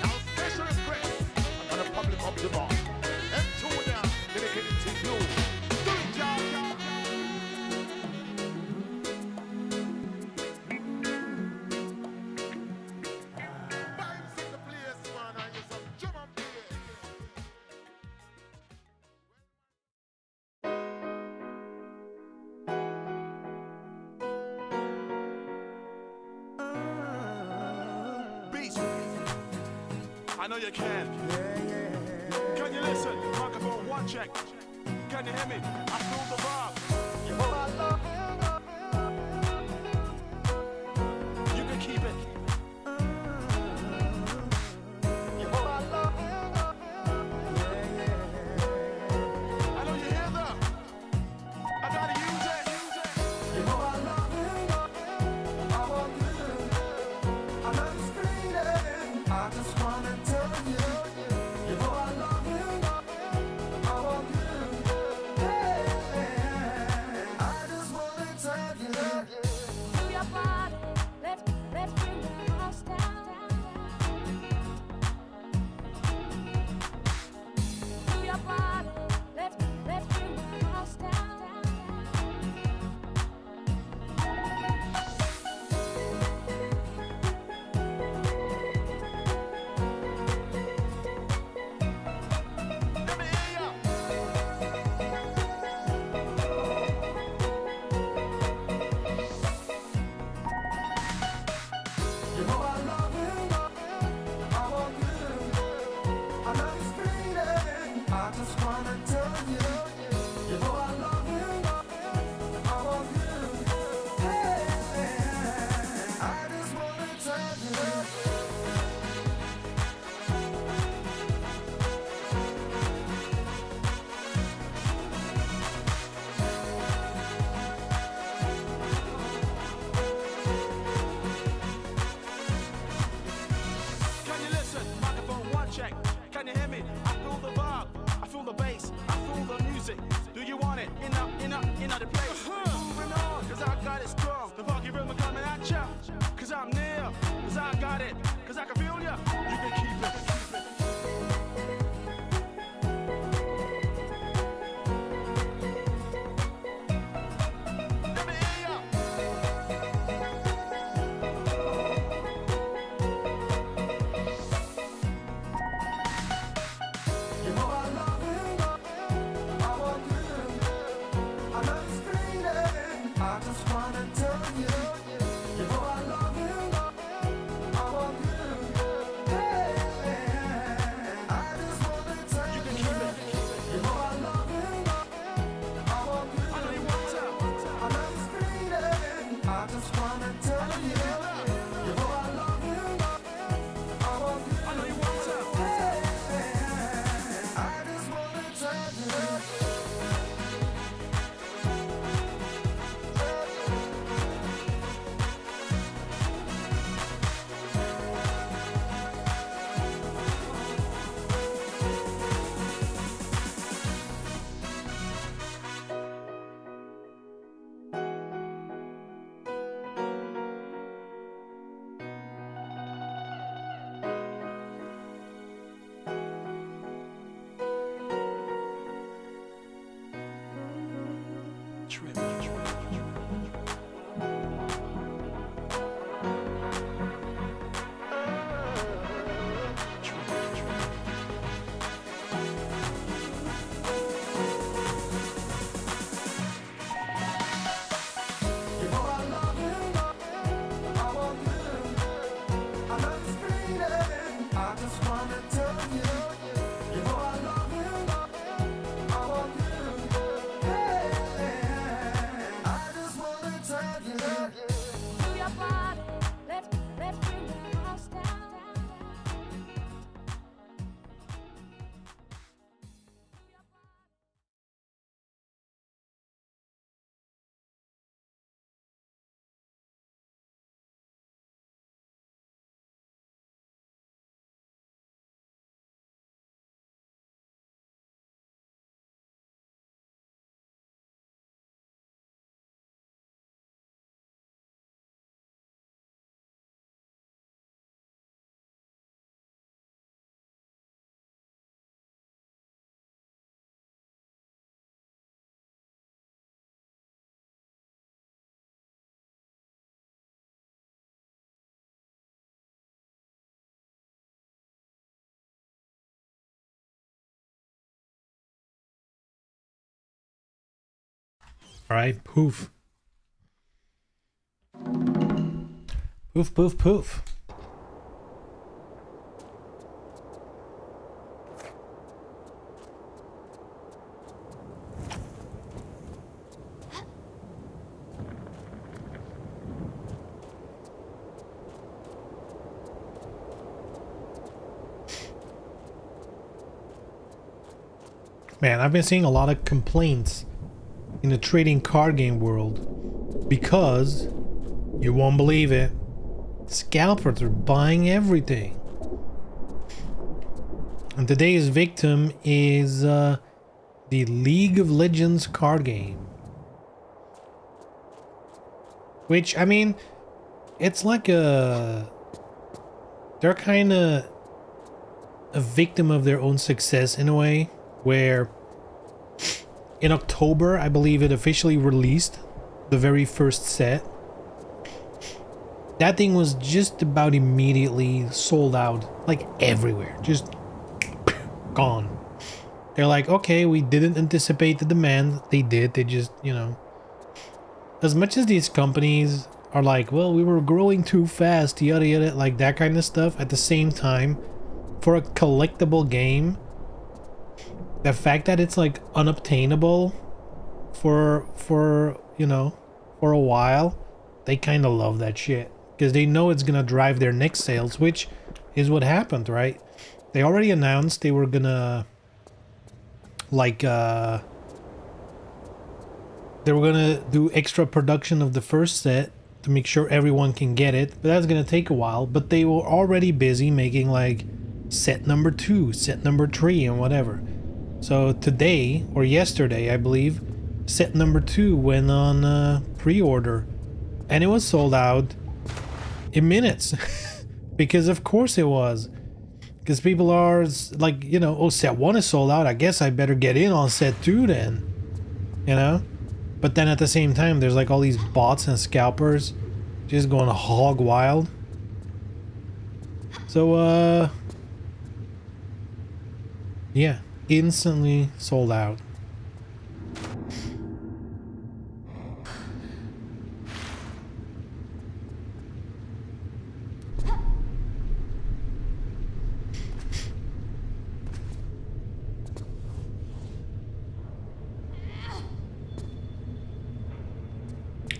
Now special request on the public of the bar. M2 now, dedicated to you. Do it, y'all. Vibes in the place, man. I hear some drum and bass. Beach. I know you can. Can you listen? Microphone one check. Can you hear me? I feel the vibe. You can keep it. I know you hear that. I gotta use it. I just wanna tell you, you know I love you, I want you, yeah. Cause I got it. Cause I can feel ya. You can keep it. Let me hear ya. You know I love you. I want you. I know it's fleeting. I just wanna tell you. You know I love you. I want you. Hey, I just wanna tell You you. can keep it. You know I love you. I want you. I know you want to. I know it's fleeting. I just wanna tell you. You know I love you. I want you. I know you want to. I just wanna tell you. Trip. You know I love you. I want you. I know it's fleeting. I just wanna tell you. You know I love you. I want you. Hey, I just wanna tell you. To your body, let's bring the house down. All right, poof. Poof, poof, poof. Man, I've been seeing a lot of complaints in the trading card game world because you won't believe it, scalpers are buying everything. And today's victim is the League of Legends card game, which, I mean, it's like they're kind of a victim of their own success in a way, where in October, I believe it officially released the very first set. That thing was just about immediately sold out, like everywhere, just gone. They're like, okay, we didn't anticipate the demand. They did. They just, you know, as much as these companies are like, well, we were growing too fast, yada yada, like that kind of stuff. At the same time, for a collectible game, the fact that it's like unobtainable for you know, for a while, they kind of love that shit because they know it's gonna drive their next sales, which is what happened, right? They already announced they were gonna like they were gonna do extra production of the first set to make sure everyone can get it, but that's gonna take a while. But they were already busy making like set number 2, set number 3, and whatever. So today, or yesterday, I believe, set number 2 went on pre-order, and it was sold out in minutes. Because of course it was. Because people are like, you know, oh, set 1 is sold out. I guess I better get in on set 2 then. You know? But then at the same time, there's like all these bots and scalpers just going hog wild. So, yeah, instantly sold out.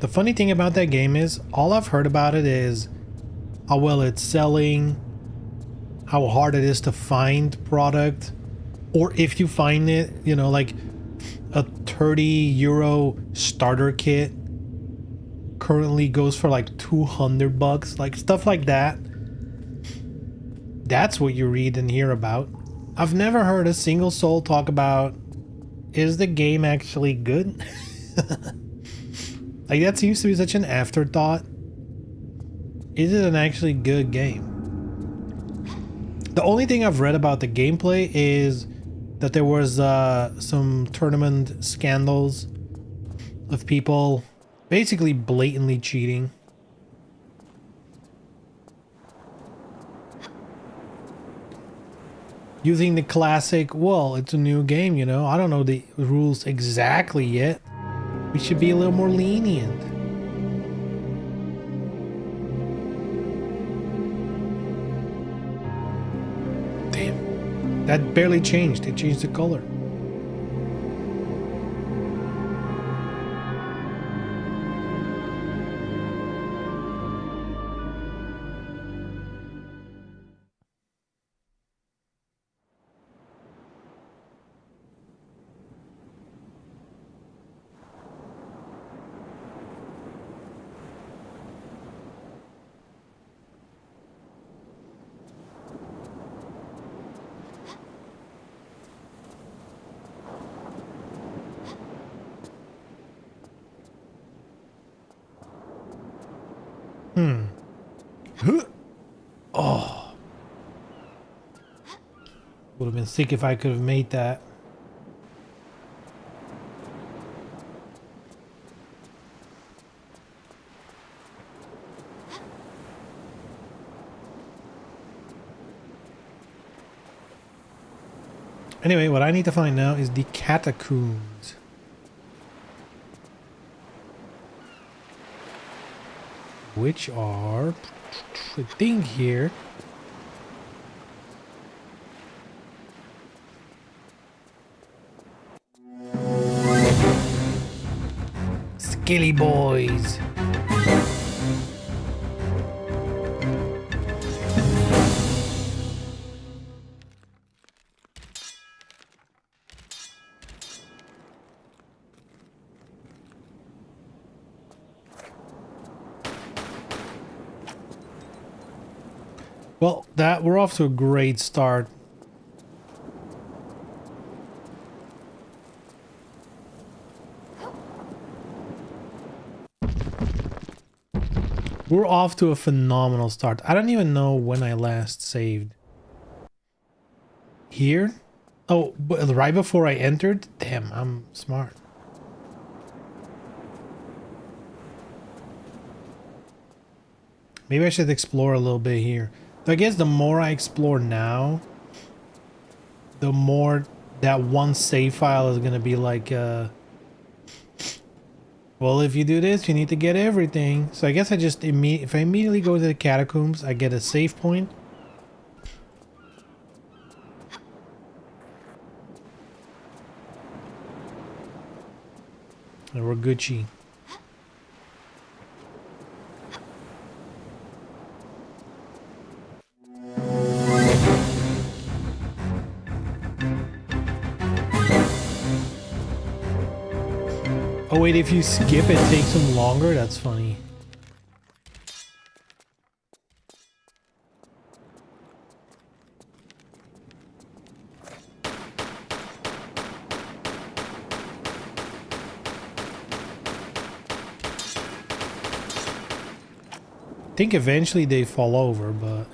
The funny thing about that game is, all I've heard about it is how well it's selling, how hard it is to find product, or if you find it, you know, like a 30 euro starter kit currently goes for like 200 bucks, like stuff like that. That's what you read and hear about. I've never heard a single soul talk about, is the game actually good? Like, that seems to be such an afterthought. Is it an actually good game? The only thing I've read about the gameplay is that there was some tournament scandals of people basically blatantly cheating. Using the classic, well, it's a new game, you know, I don't know the rules exactly yet. We should be a little more lenient. Damn. That barely changed. It changed the color. Oh. Would have been sick if I could have made that. Anyway, what I need to find now is the catacombs. Which are the thing here. Skilly boys. Well, we're off to a great start. We're off to a phenomenal start. I don't even know when I last saved. Here? Oh, but right before I entered? Damn, I'm smart. Maybe I should explore a little bit here. I guess the more I explore now, the more that one save file is going to be like, well, if you do this, you need to get everything. So I guess I just, if I immediately go to the catacombs, I get a save point. And we're Gucci. Oh wait, if you skip it takes them longer? That's funny. think eventually they fall over, but...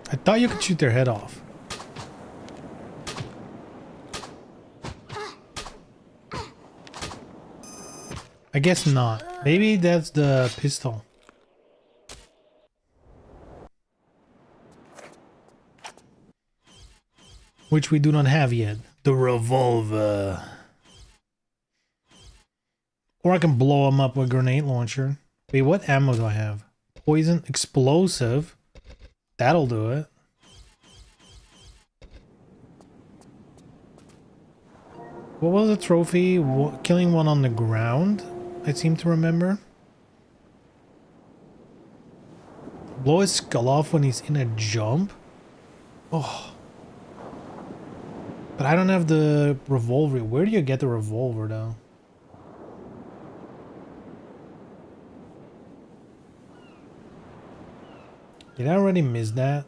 I thought you could shoot their head off. I guess not. Maybe that's the pistol. Which we do not have yet. The revolver. Or I can blow them up with a grenade launcher. Wait, what ammo do I have? Poison, explosive. That'll do it. What was the trophy? Killing one on the ground, I seem to remember. Blow his skull off when he's in a jump? Oh. But I don't have the revolver. Where do you get the revolver, though? Did I already miss that?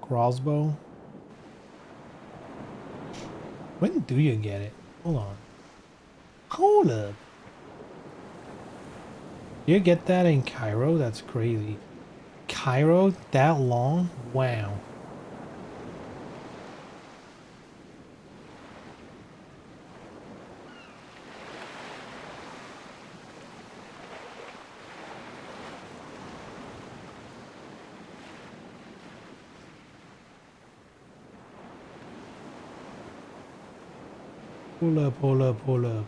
Crossbow? When do you get it? Hold on. Hold up. You get that in Cairo? That's crazy. Cairo? That long? Wow. Pull up, pull up, pull up.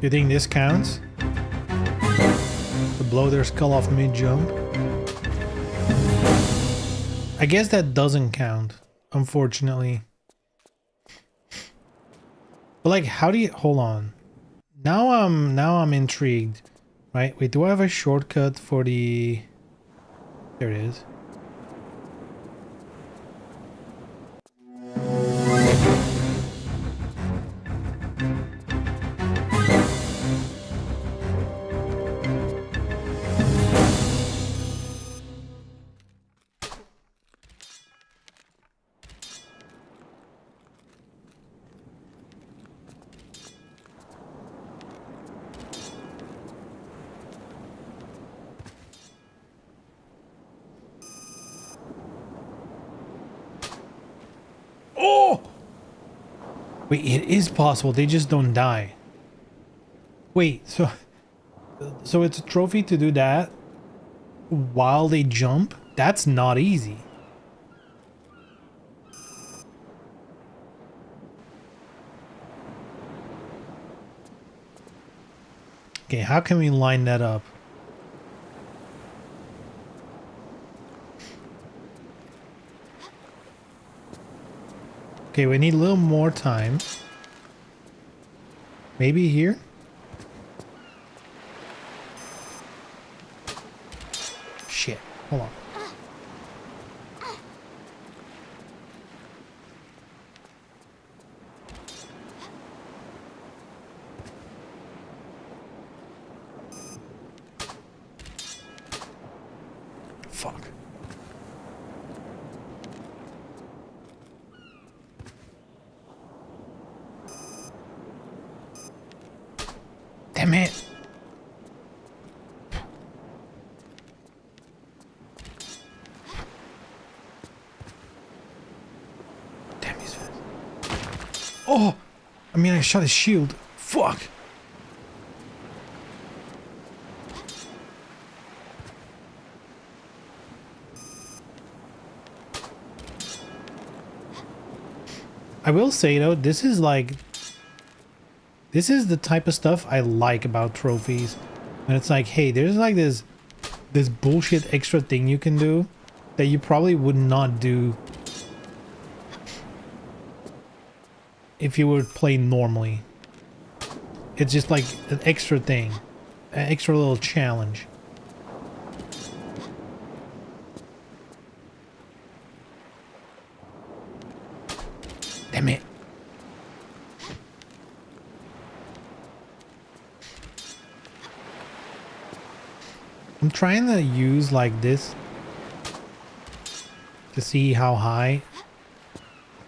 You think this counts? To blow their skull off mid-jump? I guess that doesn't count, unfortunately. But like, how do you... Hold on. Now I'm intrigued. Right? Wait, do I have a shortcut for the... There it is. Wait, it is possible. They just don't die. Wait, so it's a trophy to do that while they jump? That's not easy. Okay, how can we line that up? Okay, we need a little more time. Maybe here? Shit. Hold on. fuck. Damn it. Damn, he's fast. Oh! I mean, I shot his shield. Fuck! I will say though, this is the type of stuff I like about trophies. And it's like, hey, there's like this bullshit extra thing you can do that you probably would not do if you were playing normally. It's just like an extra thing, an extra little challenge. Damn it. I'm trying to use like this to see how high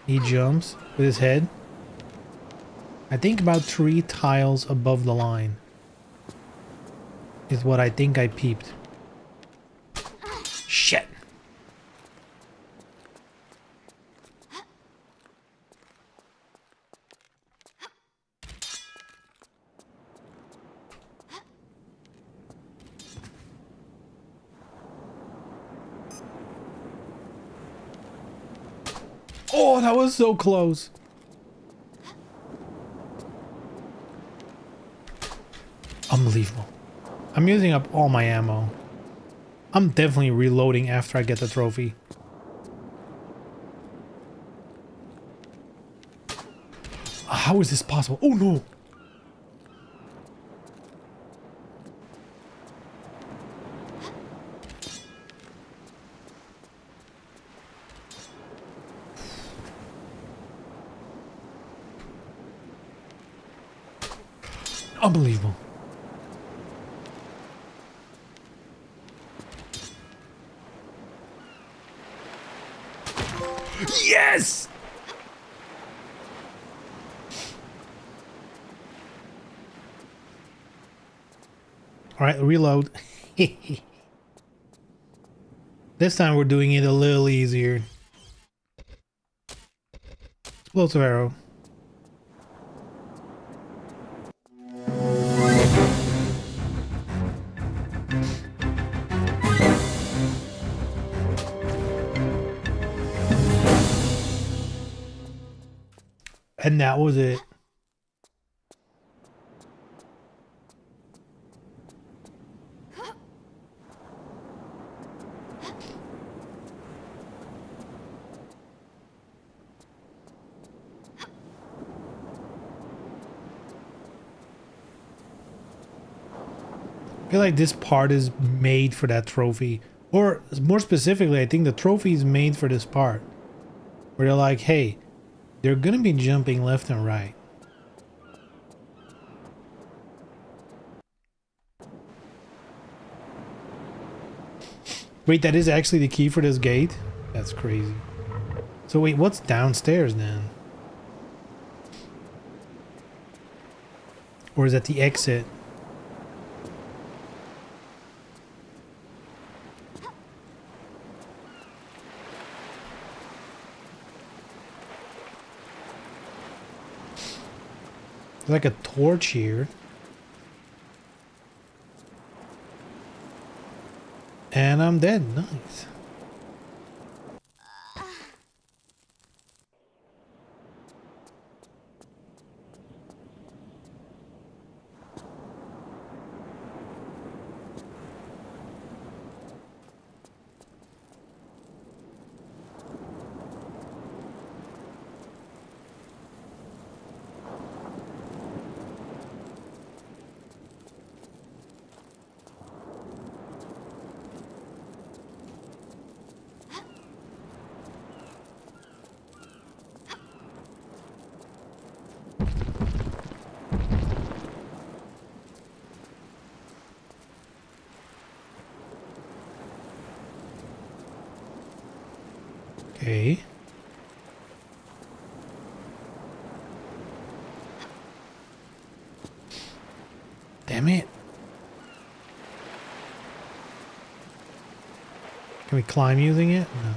he jumps with his head. I think about 3 tiles above the line is what I think I peeped. Shit. Oh, that was so close. Unbelievable. I'm using up all my ammo. I'm definitely reloading after I get the trophy. How is this possible? Oh no! Unbelievable. Yes! All right, reload. This time we're doing it a little easier. Explosive arrow. And that was it. I feel like this part is made for that trophy. Or more specifically, I think the trophy is made for this part. Where they're like, hey, they're gonna be jumping left and right. Wait, that is actually the key for this gate? That's crazy. So wait, what's downstairs then? Or is that the exit? There's like a torch here. And I'm dead. Nice. Okay. Damn it. Can we climb using it? No.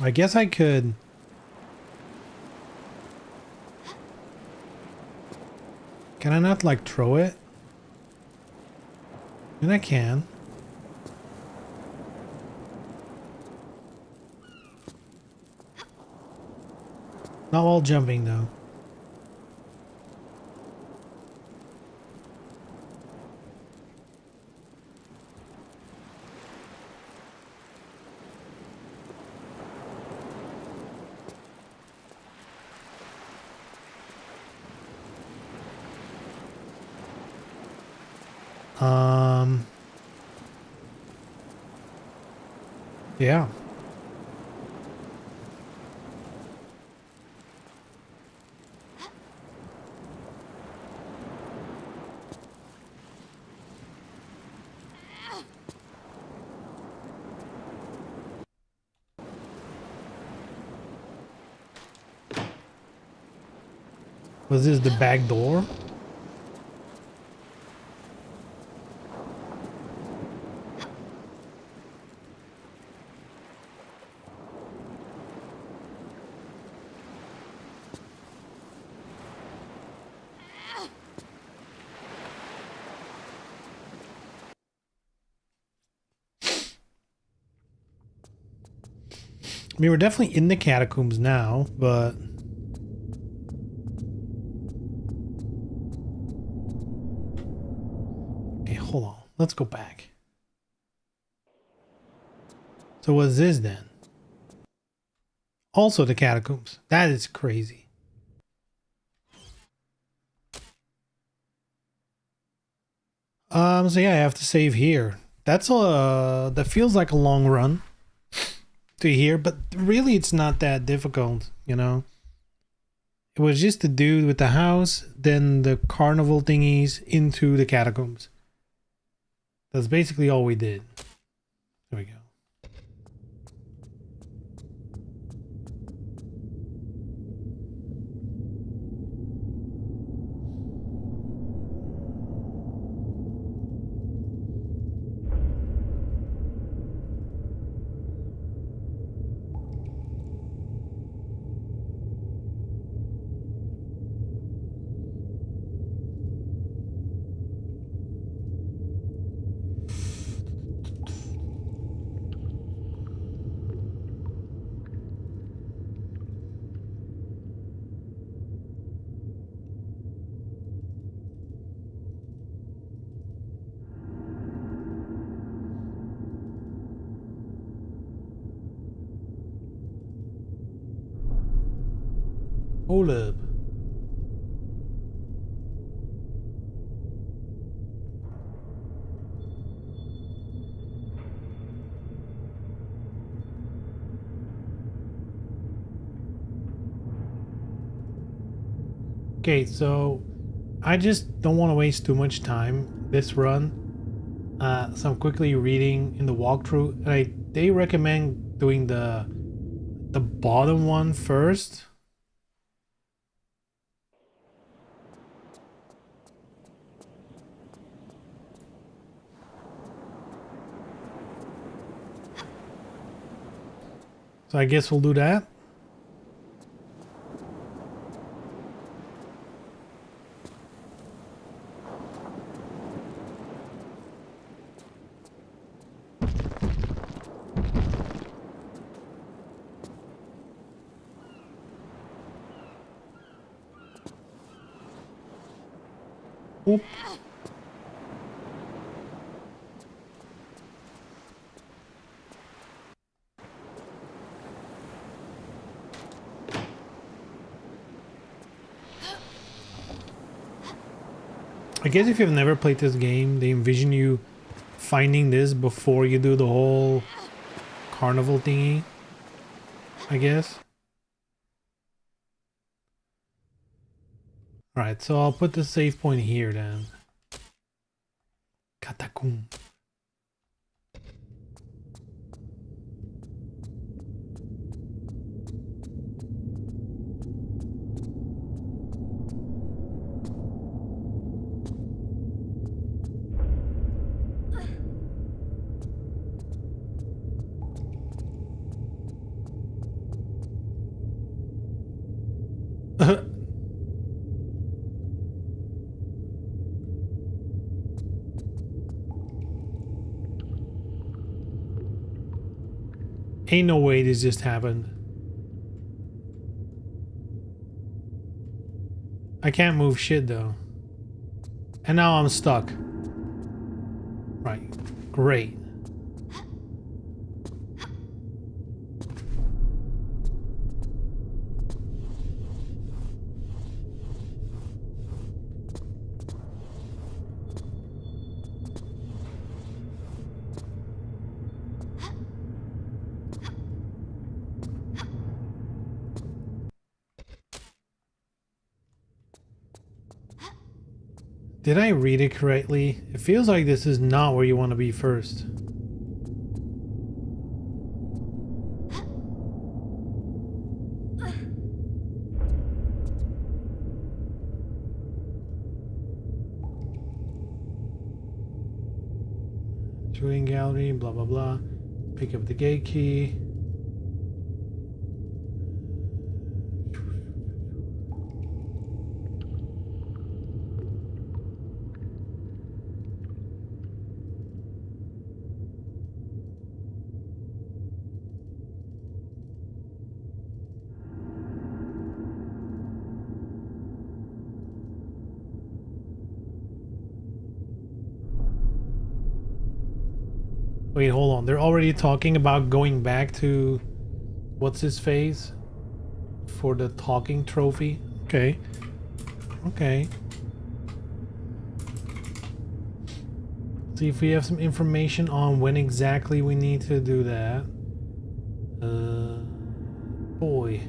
I guess I could. Can I not like throw it? I mean, I can. Not while jumping though. Yeah. Was this the back door? I mean, we're definitely in the catacombs now, but... Okay, hold on. Let's go back. So what's this then? Also the catacombs. That is crazy. So yeah, I have to save here. That's that feels like a long run to here, but really it's not that difficult, you know. It was just the dude with the house, then the carnival thingies into the catacombs. That's basically all we did. There we go. Hold up. Okay, so I just don't want to waste too much time this run. So I'm quickly reading in the walkthrough. They recommend doing the bottom one first. So I guess we'll do that. Oop. I guess if you've never played this game, they envision you finding this before you do the whole carnival thingy, I guess. Alright, so I'll put the save point here then. Catacomb. Ain't no way this just happened. I can't move shit though. And now I'm stuck. Right. Great. Did I read it correctly? It feels like this is not where you want to be first. Shooting gallery, blah blah blah. Pick up the gate key. Wait, hold on. They're already talking about going back to what's his face for the talking trophy. Okay. Okay. See if we have some information on when exactly we need to do that. Boy.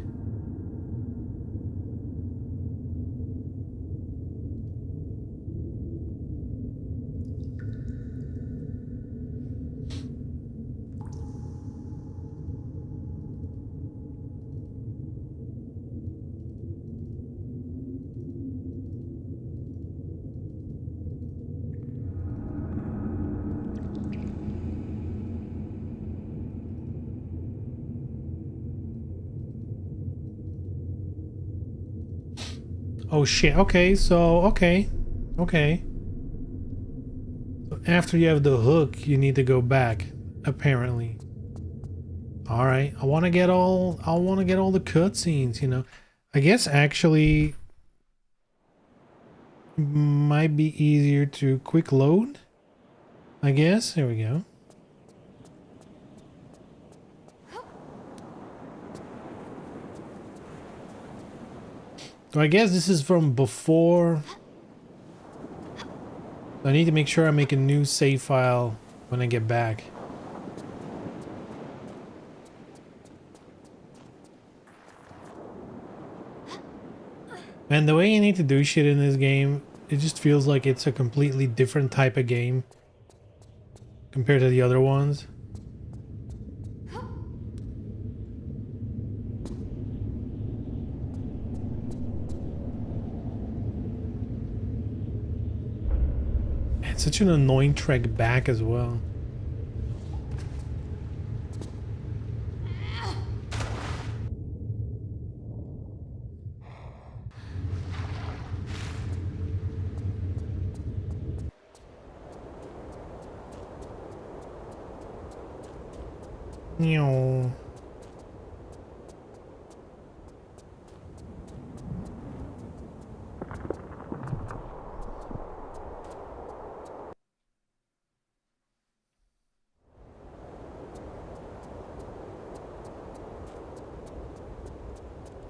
Oh shit, okay, so, okay. Okay. So after you have the hook, you need to go back, apparently. Alright, I wanna get all the cutscenes, you know. I guess actually might be easier to quick load. I guess, there we go. So I guess this is from before. I need to make sure I make a new save file when I get back. And the way you need to do shit in this game, it just feels like it's a completely different type of game compared to the other ones. It's such an annoying trek back as well. Meow.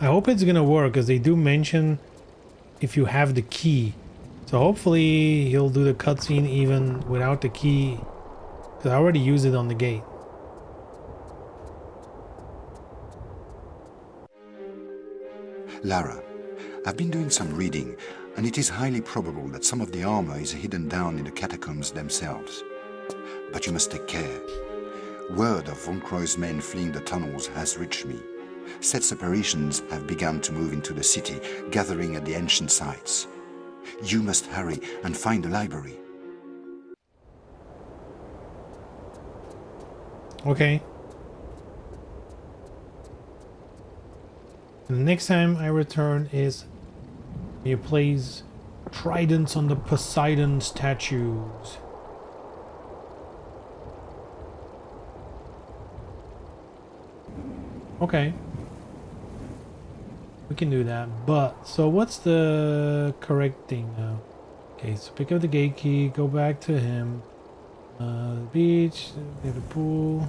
I hope it's gonna work, because they do mention if you have the key. So hopefully he'll do the cutscene even without the key, because I already used it on the gate. Lara, I've been doing some reading, and it is highly probable that some of the armor is hidden down in the catacombs themselves. But you must take care. Word of Von Croy's men fleeing the tunnels has reached me. Set separations have begun to move into the city, gathering at the ancient sites. You must hurry and find the library. Okay. And the next time I return is you place tridents on the Poseidon statues. Okay. We can do that. But, so what's the correct thing now? Okay, so pick up the gate key, go back to him. The beach, near the pool.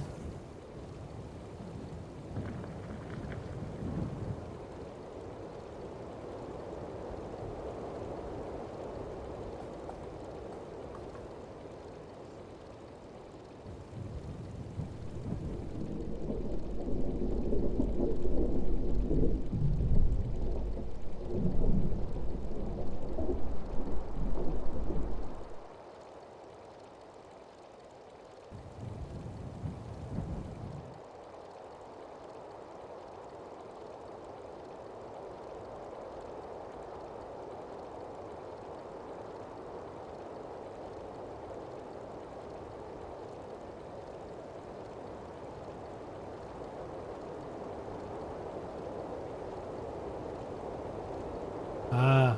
Ah,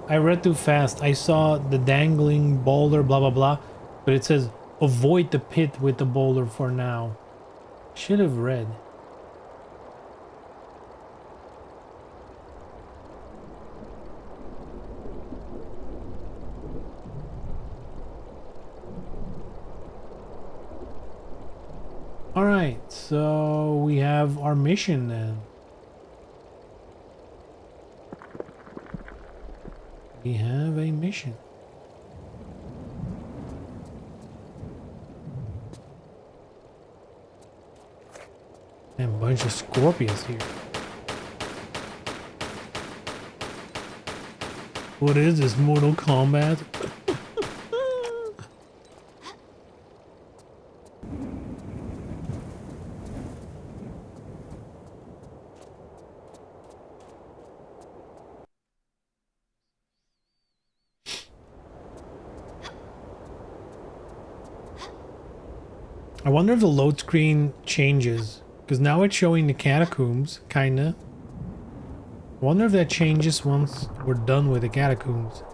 I read too fast. I saw the dangling boulder, blah blah blah, but it says avoid the pit with the boulder for now. Should have read. All right, so we have our mission then. We have a mission. And a bunch of scorpions here. What is this, Mortal Kombat? I wonder if the load screen changes, because now it's showing the catacombs, kinda. I wonder if that changes once we're done with the catacombs.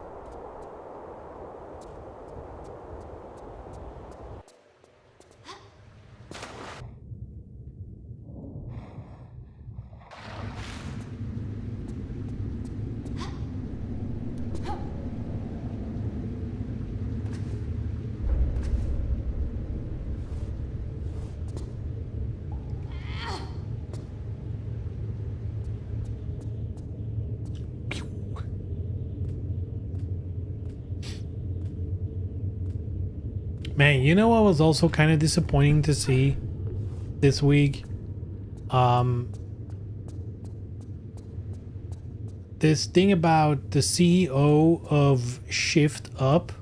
Man, you know what was also kind of disappointing to see this week? This thing about the CEO of Shift Up,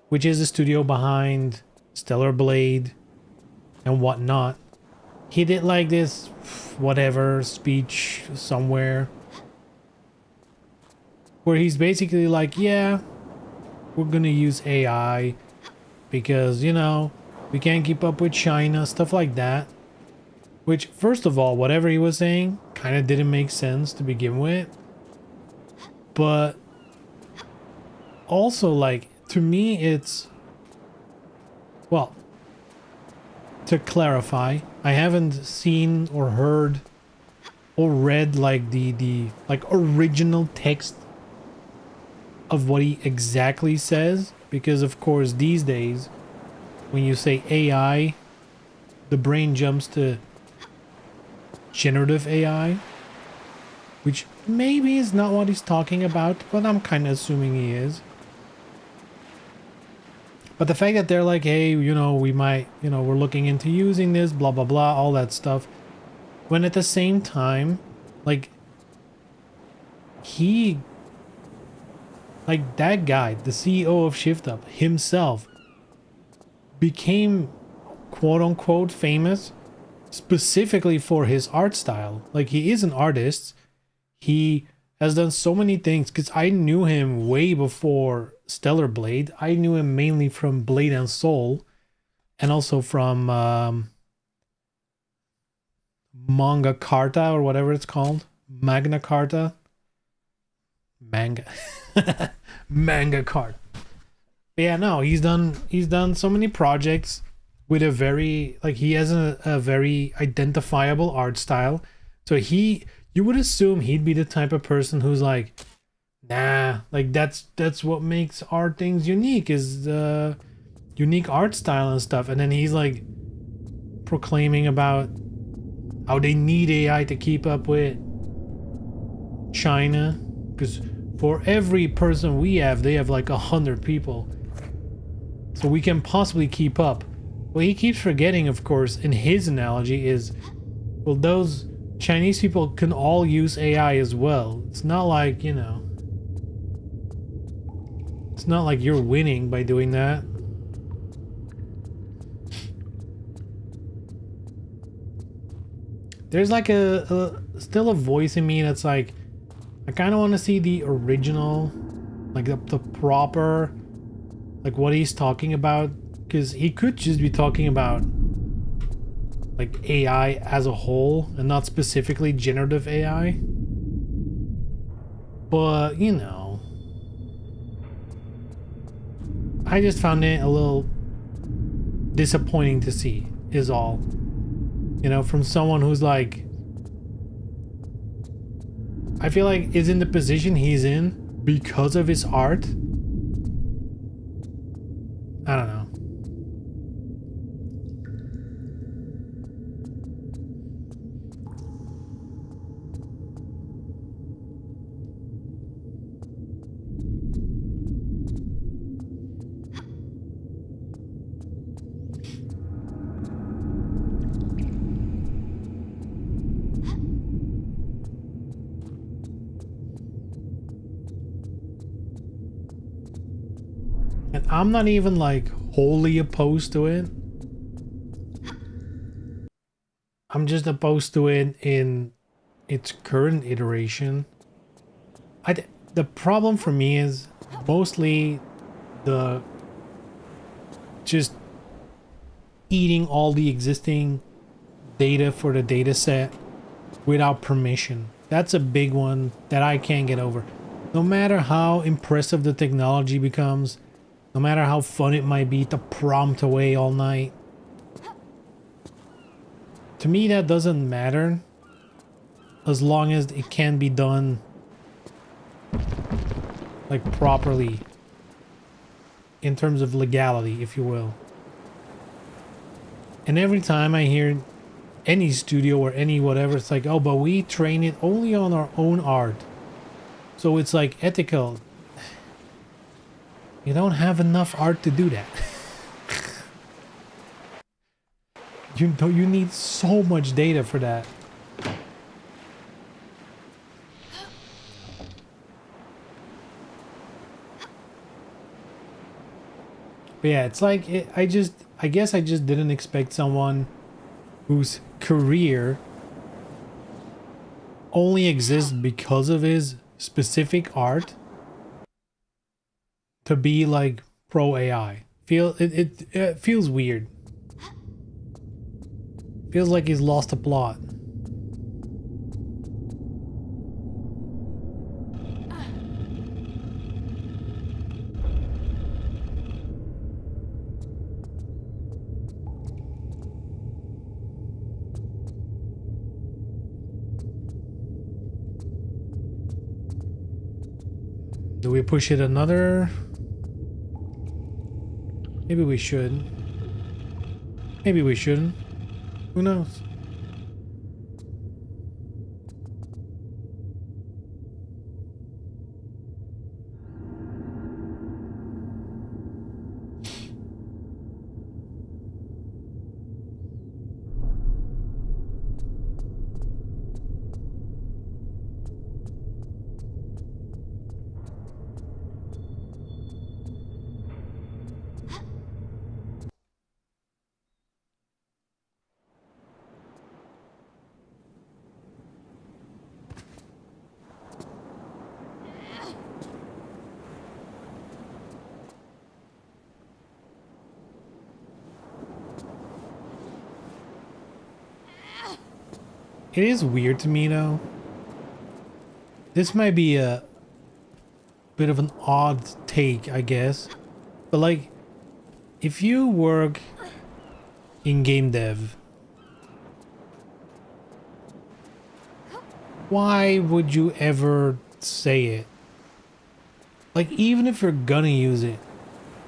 which is the studio behind Stellar Blade and whatnot. He did like this whatever speech somewhere where he's basically like, yeah, we're gonna use AI because, you know, we can't keep up with China, stuff like that. Which, first of all, whatever he was saying kind of didn't make sense to begin with. But also, like, to me, it's, well, to clarify, I haven't seen or heard or read like the like original text of what he exactly says, because of course these days when you say AI, the brain jumps to generative AI, which maybe is not what he's talking about, but I'm kind of assuming he is. But the fact that they're like, hey, you know, we might, you know, we're looking into using this, blah, blah, blah, all that stuff. When at the same time, like, like that guy, the CEO of Shift Up himself, became quote unquote famous specifically for his art style. Like, he is an artist. He has done so many things, because I knew him way before Stellar Blade. I knew him mainly from Blade and Soul, and also from Manga Carta, or whatever it's called. Magna Carta. Manga. Manga Carta. But yeah, no, he's done so many projects. with a very like he has a very identifiable art style. So you would assume he'd be the type of person who's like, nah, like that's what makes art things unique is the unique art style and stuff. And then he's like proclaiming about how they need AI to keep up with China, because for every person we have, they have like 100 people. So we can possibly keep up. What he keeps forgetting, of course, in his analogy is, well, those Chinese people can all use AI as well. It's not like, you know, it's not like you're winning by doing that. There's like still a voice in me that's like, I kind of want to see the original, like the proper, like what he's talking about, because he could just be talking about like AI as a whole and not specifically generative AI. But, you know, I just found it a little disappointing to see, is all. You know, from someone who's like, I feel like is in the position he's in because of his art. I don't know. And I'm not even like wholly opposed to it. I'm just opposed to it in its current iteration. The problem for me is mostly the just eating all the existing data for the data set without permission. That's a big one that I can't get over. No matter how impressive the technology becomes, no matter how fun it might be to prompt away all night, to me that doesn't matter as long as it can be done like properly in terms of legality, if you will. And every time I hear any studio or any whatever, it's like, oh, but we train it only on our own art, so it's like ethical. You don't have enough art to do that. You need so much data for that. But yeah, it's like I guess I just didn't expect someone whose career only exists because of his specific art to be like pro AI. It feels weird. Feels like he's lost the plot. Do we push it another? Maybe we should. Maybe we shouldn't. Who knows? It is weird to me though. This might be a bit of an odd take, I guess. But like, if you work in game dev. Why would you ever say it? Like, even if you're gonna use it,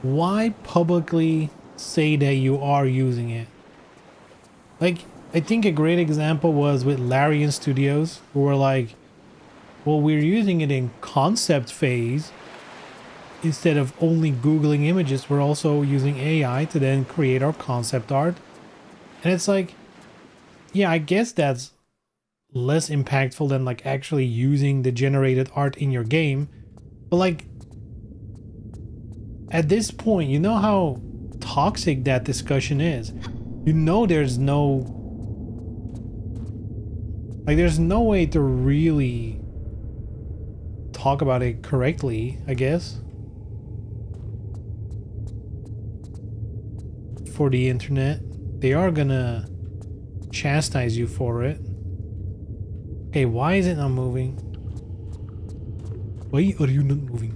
why publicly say that you are using it? Like, I think a great example was with Larian Studios, who were like, well, we're using it in concept phase. Instead of only Googling images, we're also using AI to then create our concept art. And it's like, yeah, I guess that's less impactful than like actually using the generated art in your game. But like, at this point, you know how toxic that discussion is. You know there's no... like, there's no way to really talk about it correctly, I guess. For the internet. They are gonna chastise you for it. Okay, why is it not moving? Why are you not moving?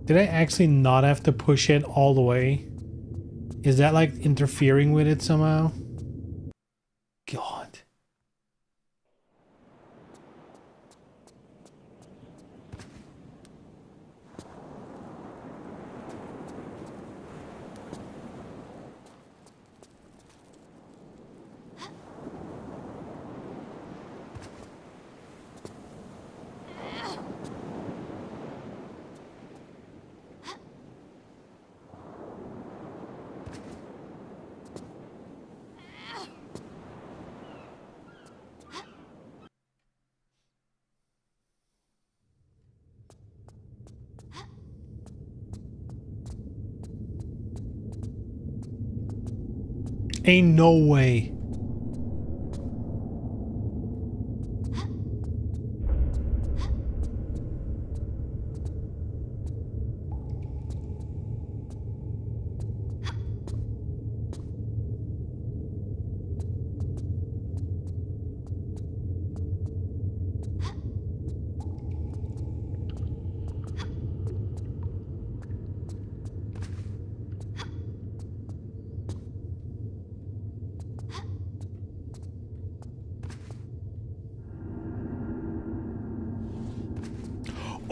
Did I actually not have to push it all the way? Is that like interfering with it somehow? God. Ain't no way.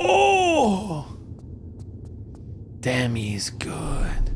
Oh! Damn, he's good.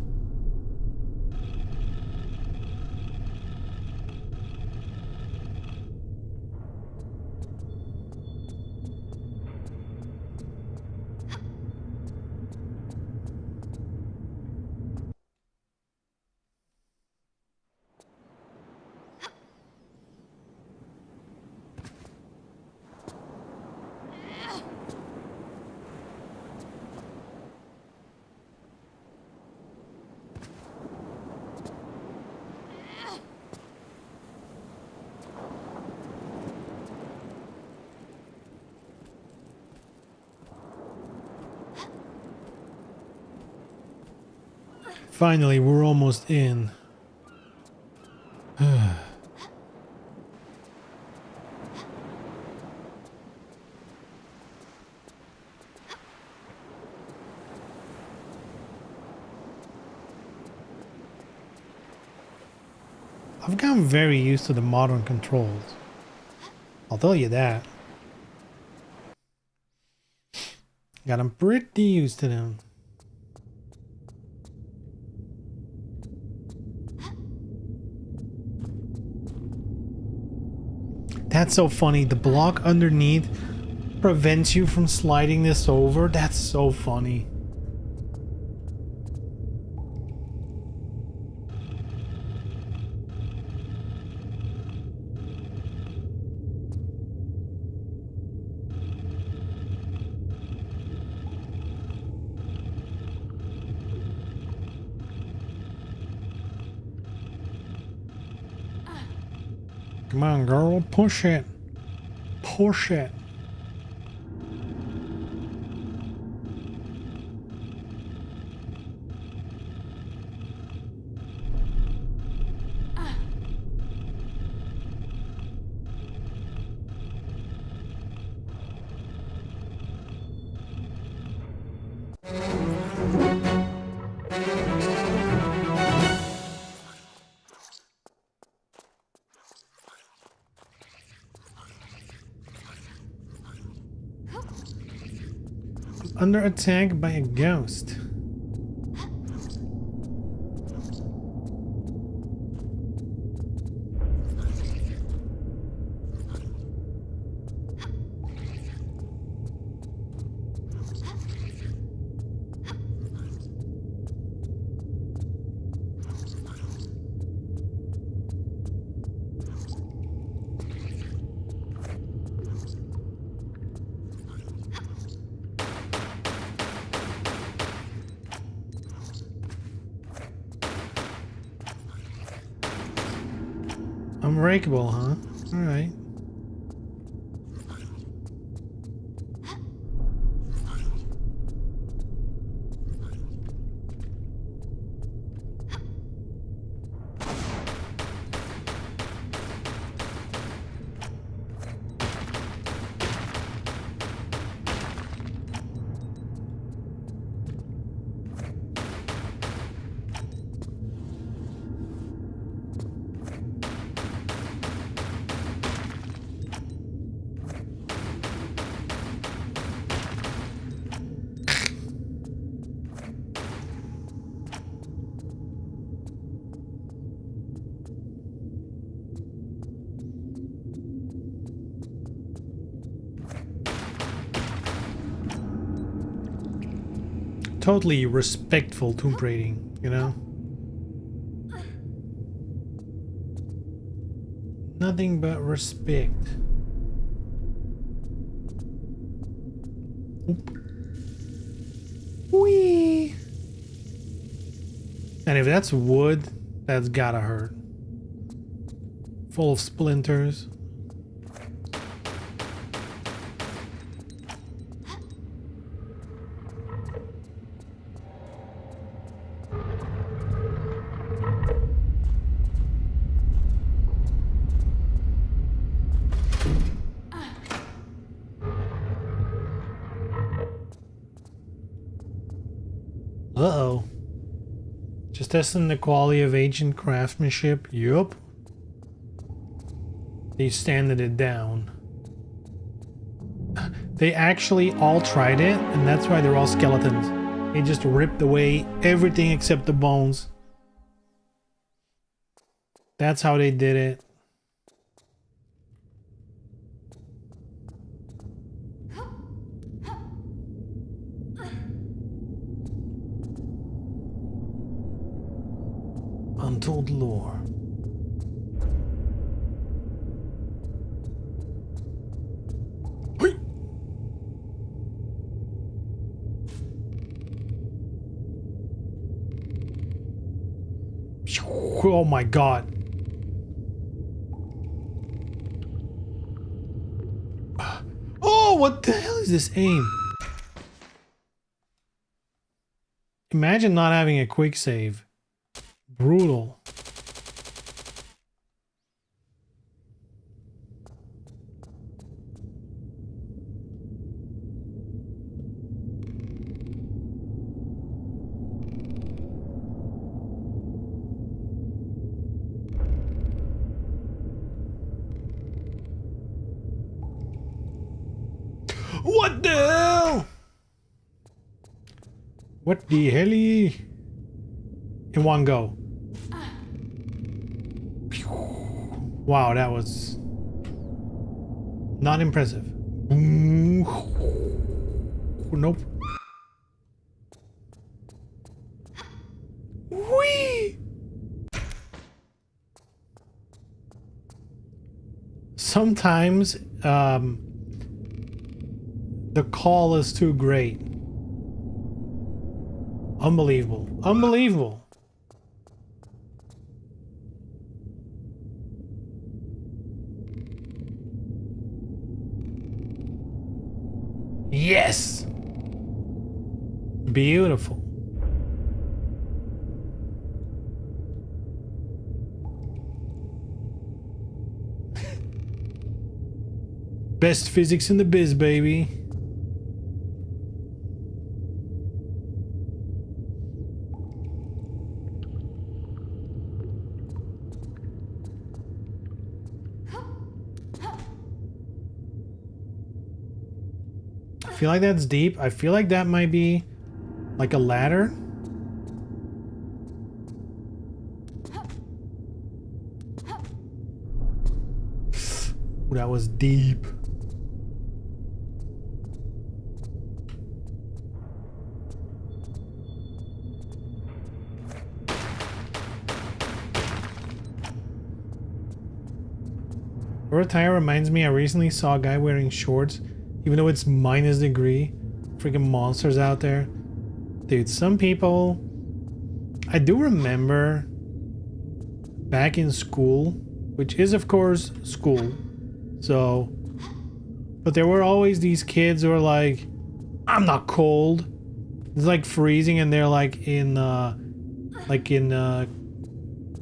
Finally, we're almost in. I've gotten very used to the modern controls. I'll tell you that. Gotten pretty used to them. That's so funny. The block underneath prevents you from sliding this over. That's so funny. Come on, girl, push it. Push it. Under attack by a ghost. Unbreakable, huh? Alright. Totally respectful tomb raiding, you know? Nothing but respect. Oop. Whee! And if that's wood, that's gotta hurt. Full of splinters. Uh-oh. Just testing the quality of ancient craftsmanship. Yup. They sanded it down. They actually all tried it, and that's why they're all skeletons. They just ripped away everything except the bones. That's how they did it. Untold lore. Hey. Oh my god. Oh, what the hell is this aim? Imagine not having a quick save. Brutal. What the hell? What the helly? In one go. Wow, that was not impressive. Nope. Whee! Sometimes the call is too great. Unbelievable. Unbelievable. Yes! Beautiful. Best physics in the biz, baby. I feel like that's deep. I feel like that might be like a ladder. Ooh, that was deep. Your tire reminds me, I recently saw a guy wearing shorts, even though it's minus degree. Freaking monsters out there. Dude, some people... I do remember back in school, which is of course school, so... But there were always these kids who were like, I'm not cold. It's like freezing and they're like in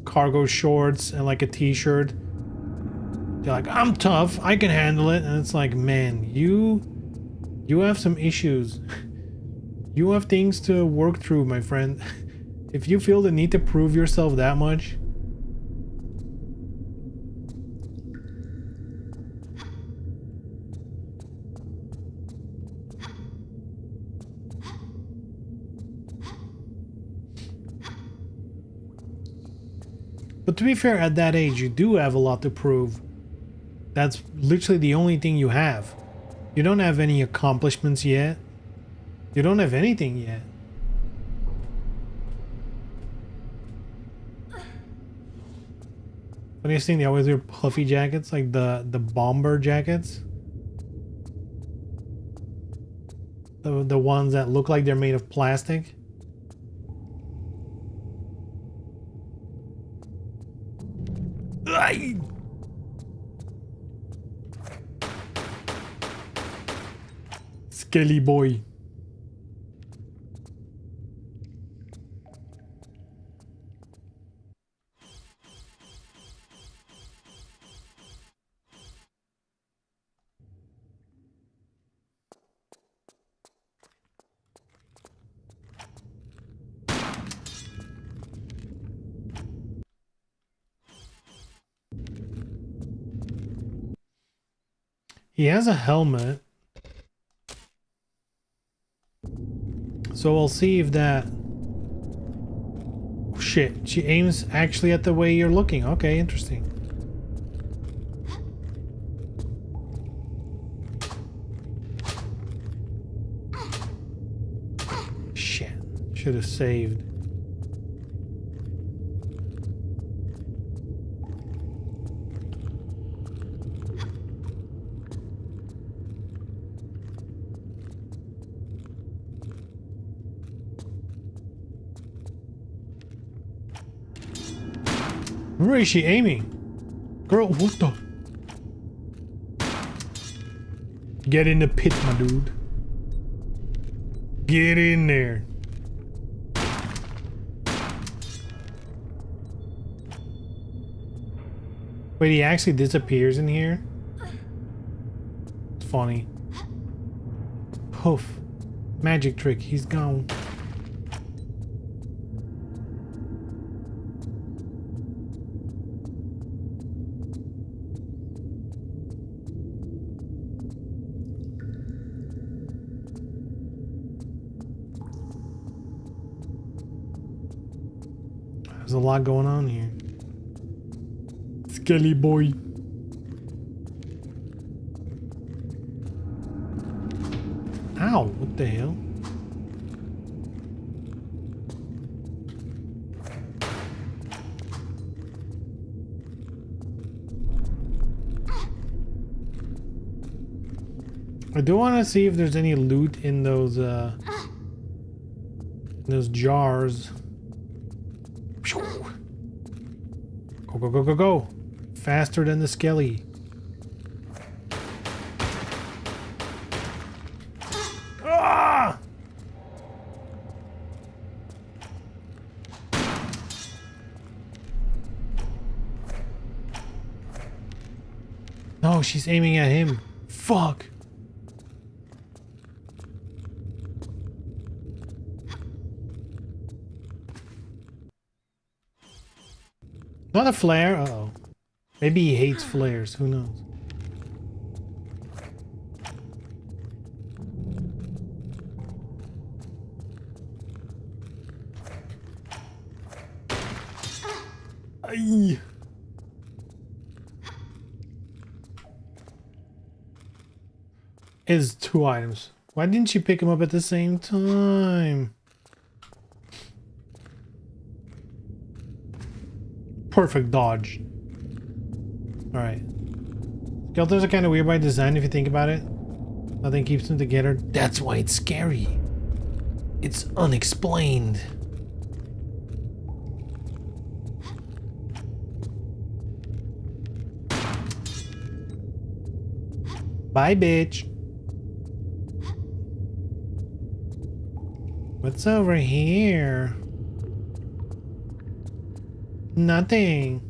cargo shorts and like a t-shirt. They're like, I'm tough, I can handle it. And it's like, man, you have some issues. You have things to work through, my friend. If you feel the need to prove yourself that much. But to be fair, at that age, you do have a lot to prove. That's literally the only thing you have. You don't have any accomplishments yet. You don't have anything yet. Funniest thing, they always wear puffy jackets, like the bomber jackets. The ones that look like they're made of plastic. Aye. Skelly boy. He has a helmet. So we'll see if that... Oh, shit, she aims actually at the way you're looking. Okay, interesting. Shit, should have saved. Where is she aiming? Girl, what the? Get in the pit, my dude. Get in there. Wait, he actually disappears in here? It's funny. Poof. Magic trick, he's gone. There's a lot going on here. Skelly boy. Ow, what the hell? I do want to see if there's any loot in those jars. Go, go, go, go, go. Faster than the skelly. Ah! No, she's aiming at him. Fuck. Not a flare? Uh-oh. Maybe he hates flares. Who knows? Ay. It's 2 items. Why didn't you pick him up at the same time? Perfect dodge. Alright. Skeletons are kind of weird by design if you think about it. Nothing keeps them together. That's why it's scary. It's unexplained. Bye, bitch. What's over here? Nothing.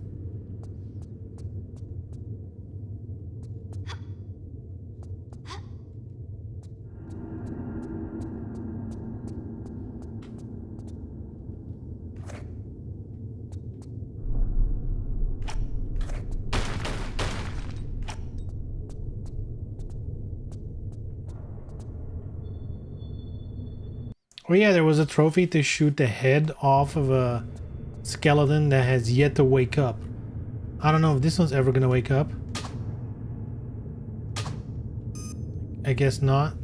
Oh yeah, there was a trophy to shoot the head off of a skeleton that has yet to wake up. I don't know if this one's ever gonna wake up. I guess not.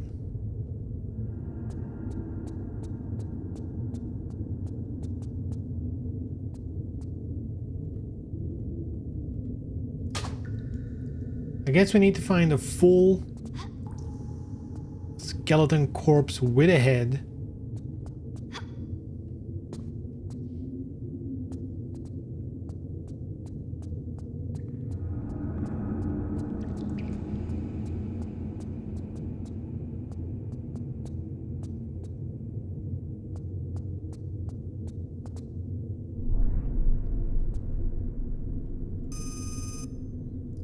I guess we need to find a full skeleton corpse with a head.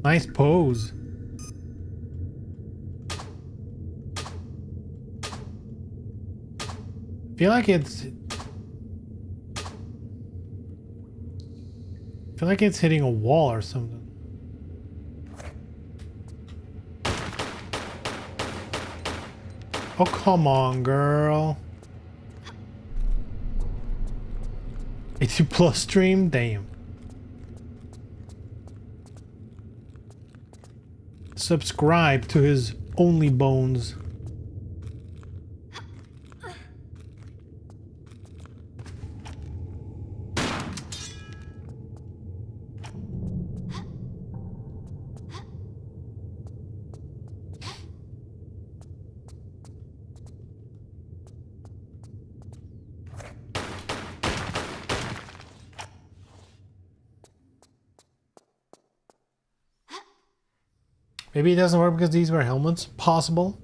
Nice pose. I feel like it's hitting a wall or something. Oh, come on, girl. 80 plus stream? Damn. Subscribe to his Only Bones. Maybe it doesn't work because these were helmets. Possible.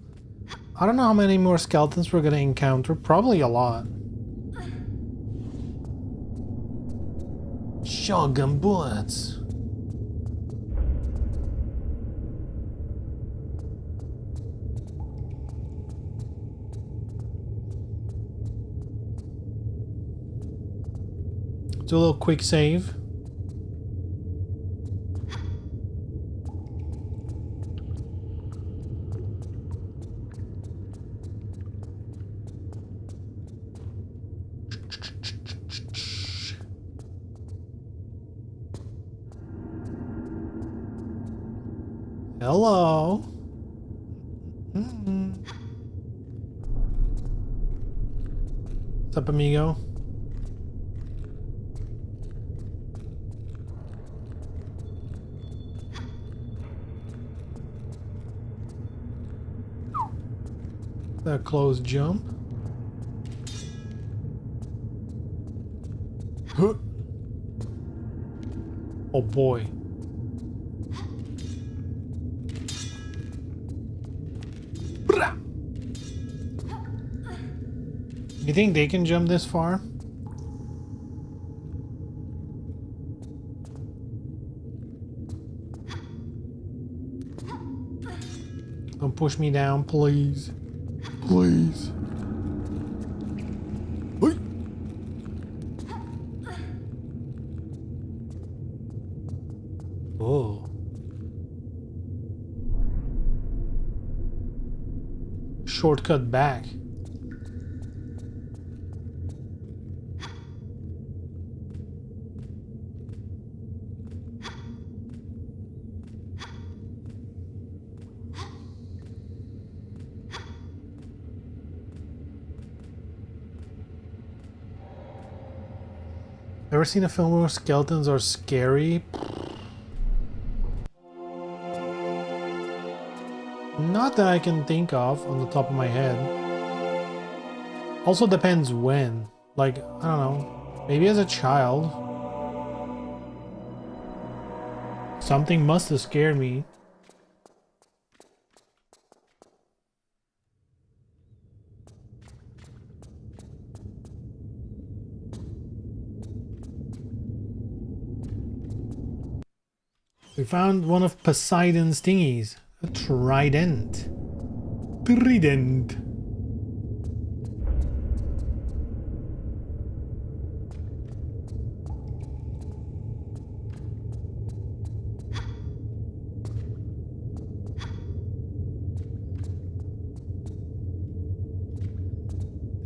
I don't know how many more skeletons we're gonna encounter. Probably a lot. Shotgun bullets. Do a little quick save. Hello. What's up, amigo? A close jump. Huh. Oh boy. Brah. You think they can jump this far? Don't push me down, please. Please. Hey. Oh. Shortcut back. Ever seen a film where skeletons are scary? Not that I can think of on the top of my head. Also depends when. Like, I don't know. Maybe as a child. Something must have scared me. We found one of Poseidon's thingies. A trident. Trident.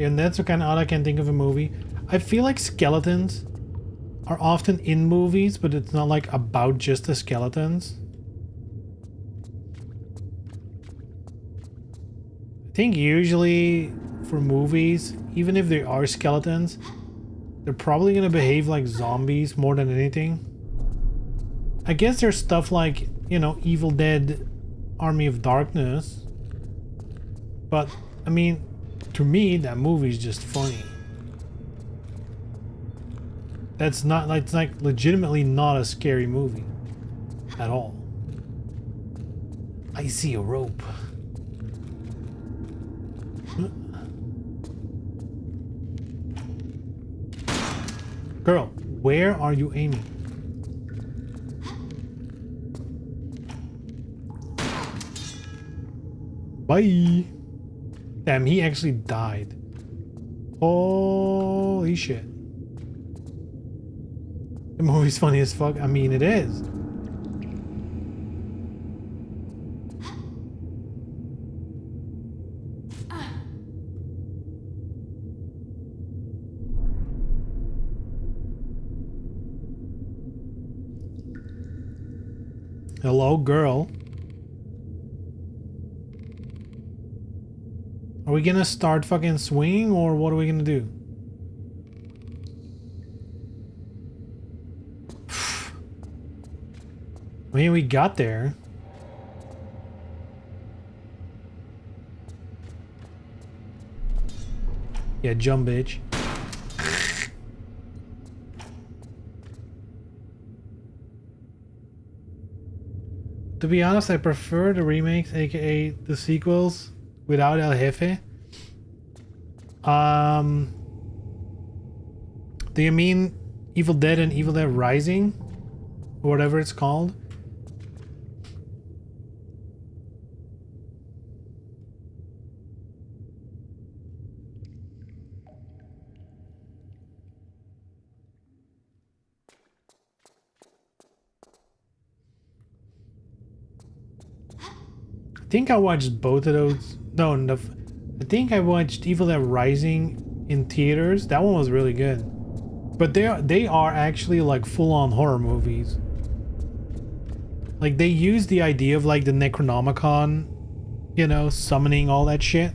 And that's kind of odd. I can think of a movie. I feel like skeletons are often in movies, but it's not like about just the skeletons. I think usually for movies, even if they are skeletons, they're probably gonna behave like zombies more than anything. I guess there's stuff like, you know, Evil Dead, Army of Darkness. But, I mean, to me, that movie's just funny. That's not like, it's like legitimately not a scary movie at all. I see a rope. Girl, where are you aiming? Bye. Damn, he actually died. Holy shit. The movie's funny as fuck. I mean, it is. Hello, girl. Are we gonna start fucking swinging, or what are we gonna do? I mean, we got there. Yeah, jump, bitch. To be honest, I prefer the remakes, aka the sequels, without El Jefe. Do you mean Evil Dead and Evil Dead Rising? Or whatever it's called? I think I watched both of those. No, I think I watched Evil Dead Rising in theaters. That one was really good. But they are actually like full-on horror movies. Like they use the idea of like the Necronomicon, you know, summoning all that shit.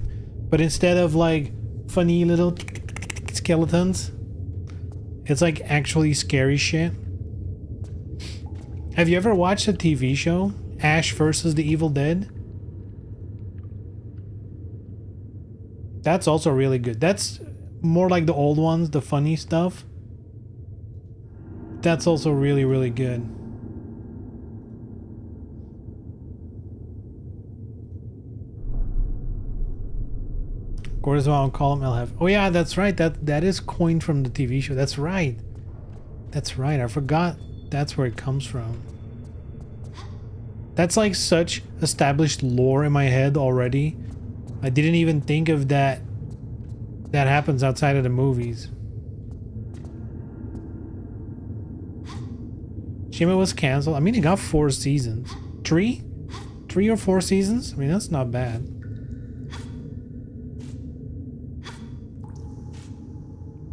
But instead of like funny little skeletons. It's like actually scary shit. Have you ever watched a TV show? Ash versus the Evil Dead? That's also really good. That's more like the old ones, the funny stuff. That's also really, really good. Cortisol column LF. Oh yeah, that's right. That is coined from the TV show. That's right. That's right. I forgot that's where it comes from. That's like such established lore in my head already. I didn't even think of that. That happens outside of the movies. Shima was canceled. I mean, it got 4 seasons. 3 or 4 seasons? I mean, that's not bad.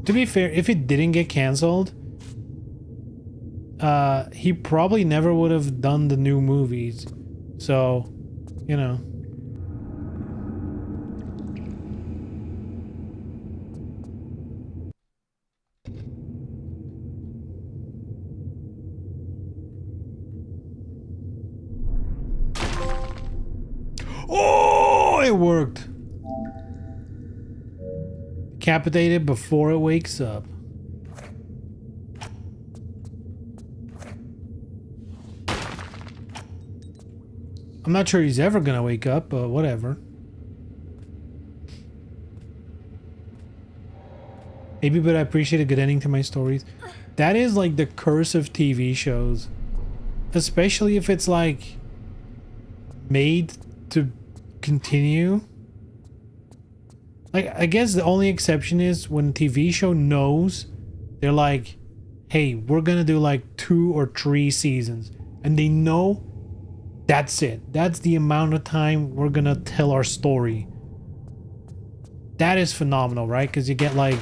To be fair, if it didn't get canceled, he probably never would have done the new movies. So, you know. Oh, it worked. Decapitated before it wakes up. I'm not sure he's ever gonna wake up, but whatever. Maybe, but I appreciate a good ending to my stories. That is like the curse of TV shows. Especially if it's like made to continue. Like, I guess the only exception is when a TV show knows, they're like, hey, we're gonna do like 2 or 3 seasons. And they know that's it. That's the amount of time we're gonna tell our story. That is phenomenal, right? Because you get like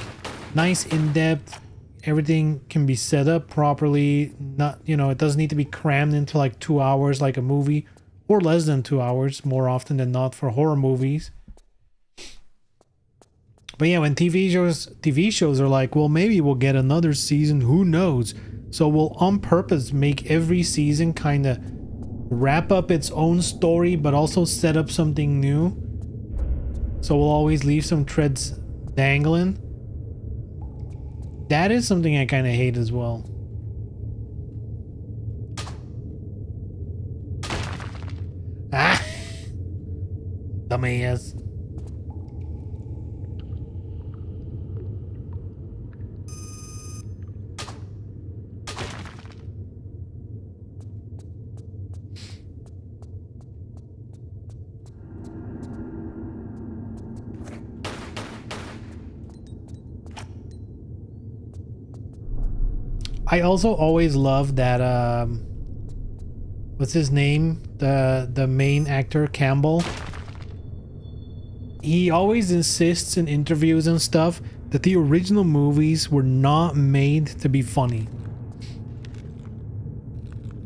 nice in-depth, everything can be set up properly. Not, you know, it doesn't need to be crammed into like 2 hours like a movie, or less than 2 hours more often than not for horror movies. But yeah, when TV shows are like, well, maybe we'll get another season, who knows? So we'll on purpose make every season kind of wrap up its own story, but also set up something new. So we'll always leave some threads dangling. That is something I kind of hate as well. Ah! Dumbass. I also always love that what's his name? The main actor, Campbell. He always insists in interviews and stuff that the original movies were not made to be funny.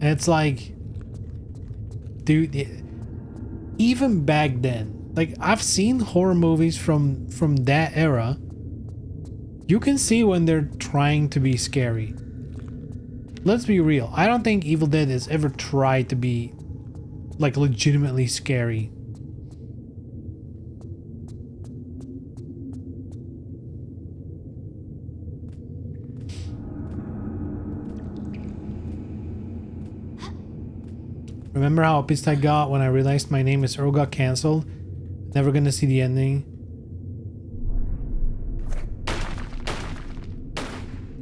And it's like, dude, even back then, like I've seen horror movies from that era. You can see when they're trying to be scary. Let's be real. I don't think Evil Dead has ever tried to be like legitimately scary. Remember how pissed I got when I realized My Name is Earl got cancelled? Never gonna see the ending.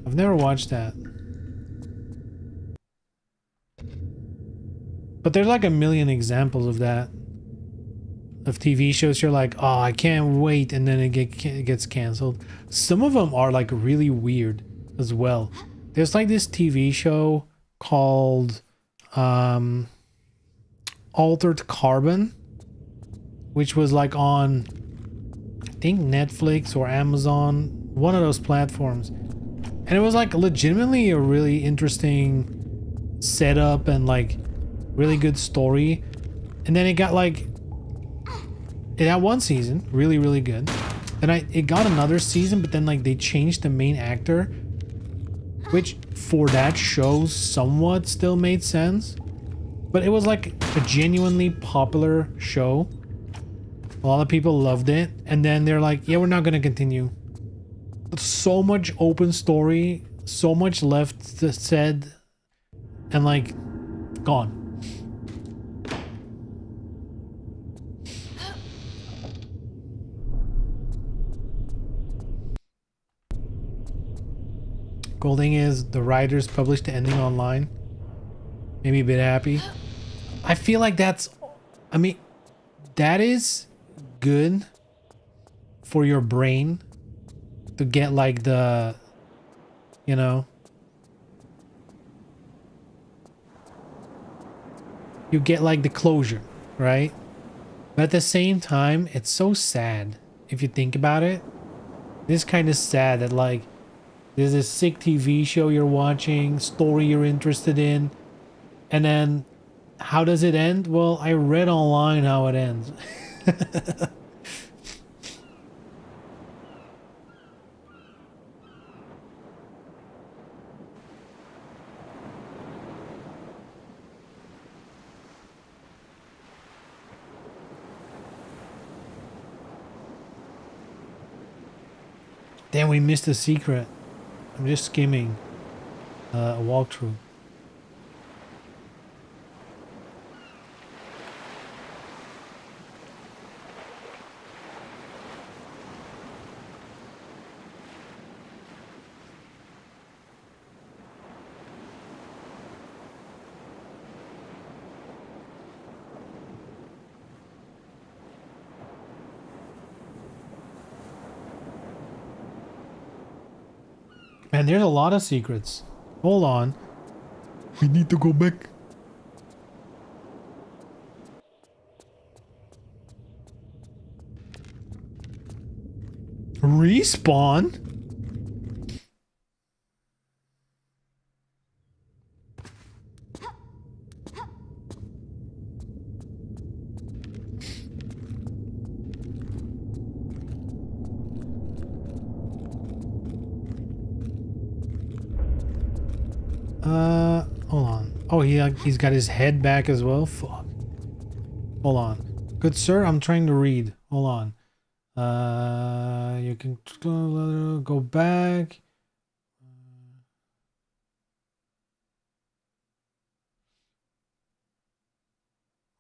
I've never watched that. But there's like a million examples of that. Of TV shows you're like, oh, I can't wait, and then it gets cancelled. Some of them are like really weird as well. There's like this TV show called Altered Carbon, which was like on, I think, Netflix or Amazon, one of those platforms. And it was like legitimately a really interesting setup and like really good story. And then it got like, it had 1 season, really, really good. Then it got another season, but then like they changed the main actor, which for that show somewhat still made sense. But it was like a genuinely popular show. A lot of people loved it, and then they're like, yeah, we're not gonna continue. So much open story, so much left said, and like gone. Cool thing is the writers published the ending online. Made me a bit happy. I feel like that's, I mean, that is good for your brain to get like the, you know, you get like the closure, right? But at the same time, it's so sad if you think about it. It's kind of sad that like there's a sick TV show you're watching, story you're interested in, and then how does it end? Well, I read online how it ends. Damn, we missed a secret. I'm just skimming a walkthrough. Man, there's a lot of secrets. Hold on. We need to go back. Respawn? Hold on. Oh, he's got his head back as well. Fuck. Hold on. Good sir, I'm trying to read. Hold on. You can go back.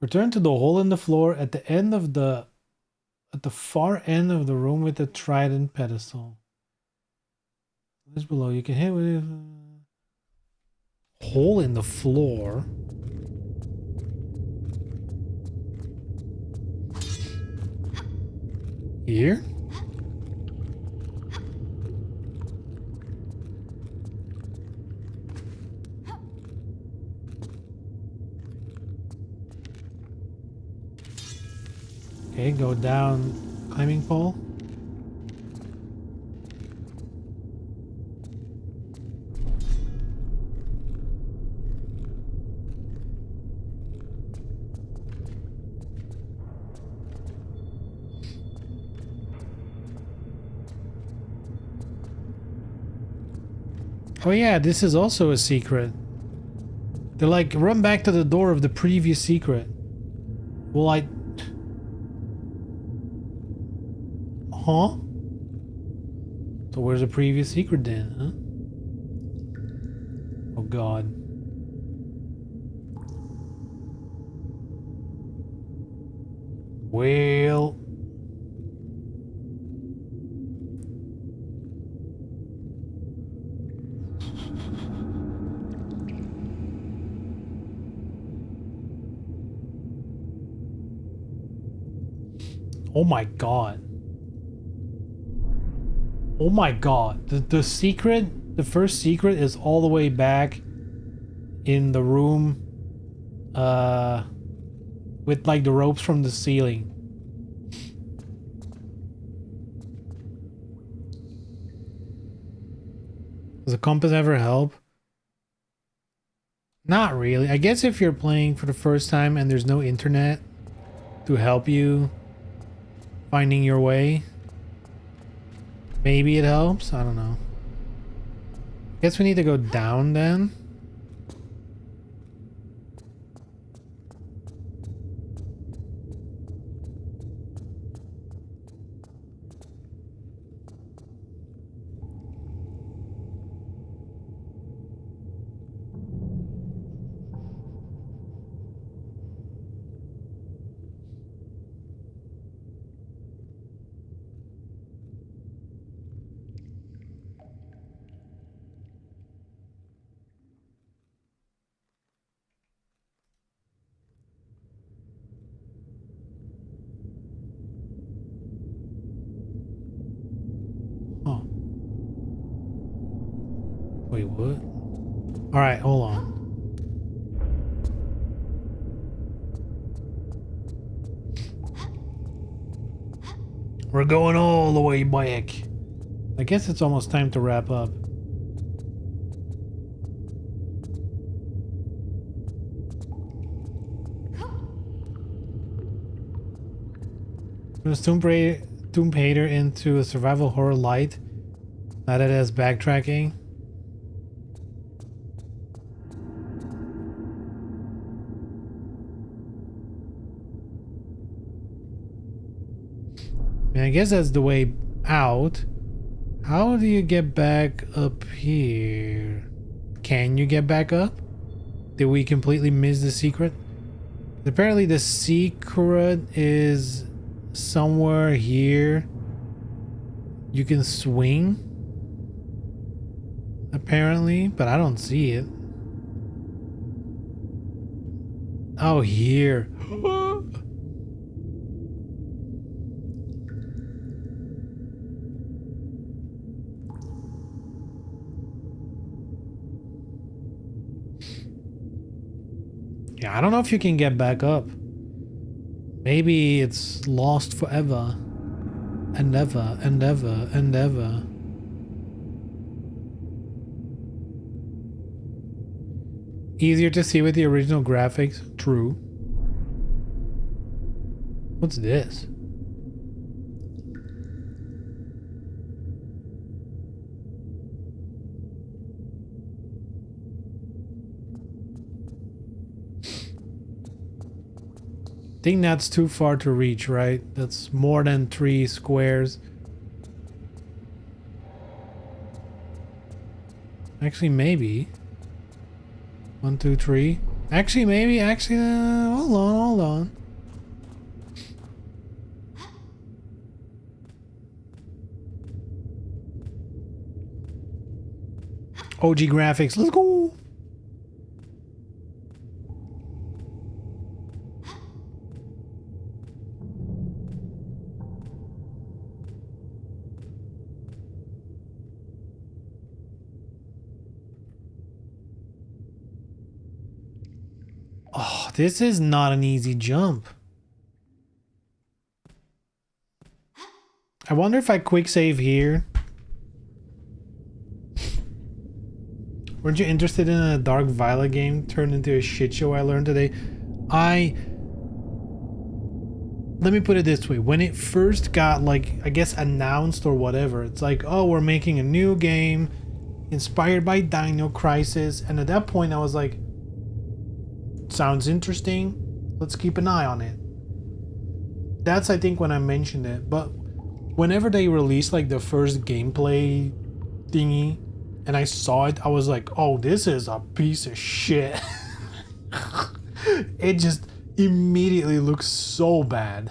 Return to the hole in the floor at the end of at the far end of the room with the trident pedestal. This below. You can hit with hole in the floor. Here? Okay, go down climbing pole. Oh yeah, this is also a secret. They're like, run back to the door of the previous secret. Well, Huh? So where's the previous secret then, huh? Oh god. Well... Oh my god. Oh my god. The secret, the first secret is all the way back in the room with like the ropes from the ceiling. Does the compass ever help? Not really. I guess if you're playing for the first time and there's no internet to help you finding your way, Maybe it helps. I don't know. Guess we need to go down then. Oh. Wait, what? All right, hold on. We're going all the way back. I guess it's almost time to wrap up. Turns Tomb Raider into a survival horror light. Now that it has backtracking. I mean, I guess that's the way out. How do you get back up here? Can you get back up? Did we completely miss the secret? Apparently the secret is somewhere here. You can swing. Apparently, but I don't see it. Oh, here. Yeah, I don't know if you can get back up. Maybe it's lost forever. And ever, and ever, and ever. Easier to see with the original graphics. True. What's this? I think that's too far to reach, right? That's more than 3 squares. Actually, maybe. 1, 2, 3. Actually, maybe. Actually, hold on, hold on. OG graphics. Let's go. Oh, this is not an easy jump. I wonder if I quick save here. Weren't you interested in a Dark Violet game turned into a shit show I learned today? Let me put it this way. When it first got, like, I guess announced or whatever, it's like, oh, we're making a new game inspired by Dino Crisis. And at that point I was like, sounds interesting. Let's keep an eye on it. That's, I think, when I mentioned it. But whenever they released like the first gameplay thingy and I saw it, I was like, oh, this is a piece of shit. It just immediately looks so bad.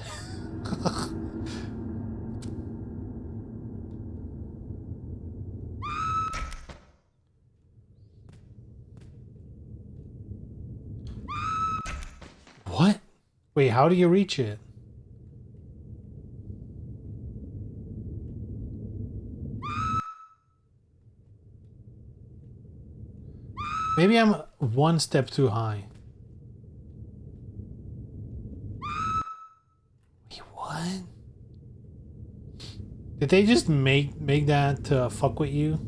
What? Wait, how do you reach it? Maybe I'm one step too high. Wait, what? Did they just make that to fuck with you?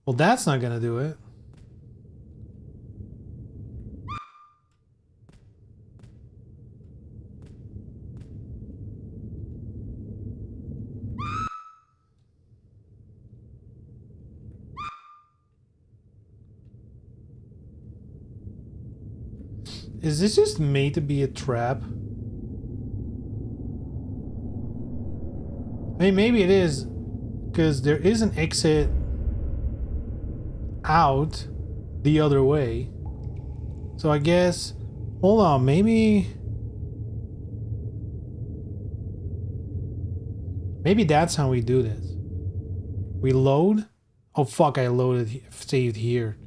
Well, that's not gonna do it. Is this just made to be a trap? I mean, maybe it is, because there is an exit out the other way. So I guess, hold on, maybe that's how we do this. We load. Oh fuck, I loaded, saved here.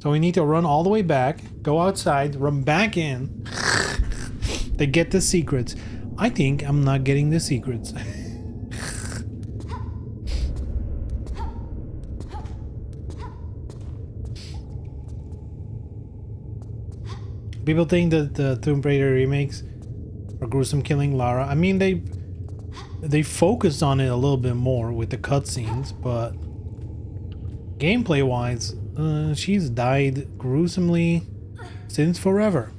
So we need to run all the way back, go outside, run back in to get the secrets. I think I'm not getting the secrets. People think that the Tomb Raider remakes are gruesome killing Lara. I mean, they focused on it a little bit more with the cutscenes, but gameplay-wise, she's died gruesomely since forever.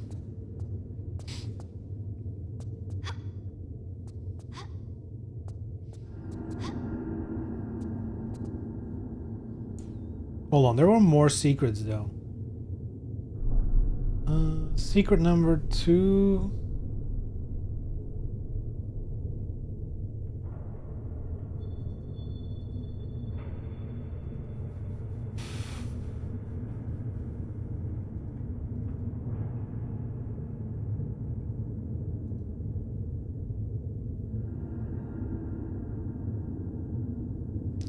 Hold on, there were more secrets though. Secret number 2.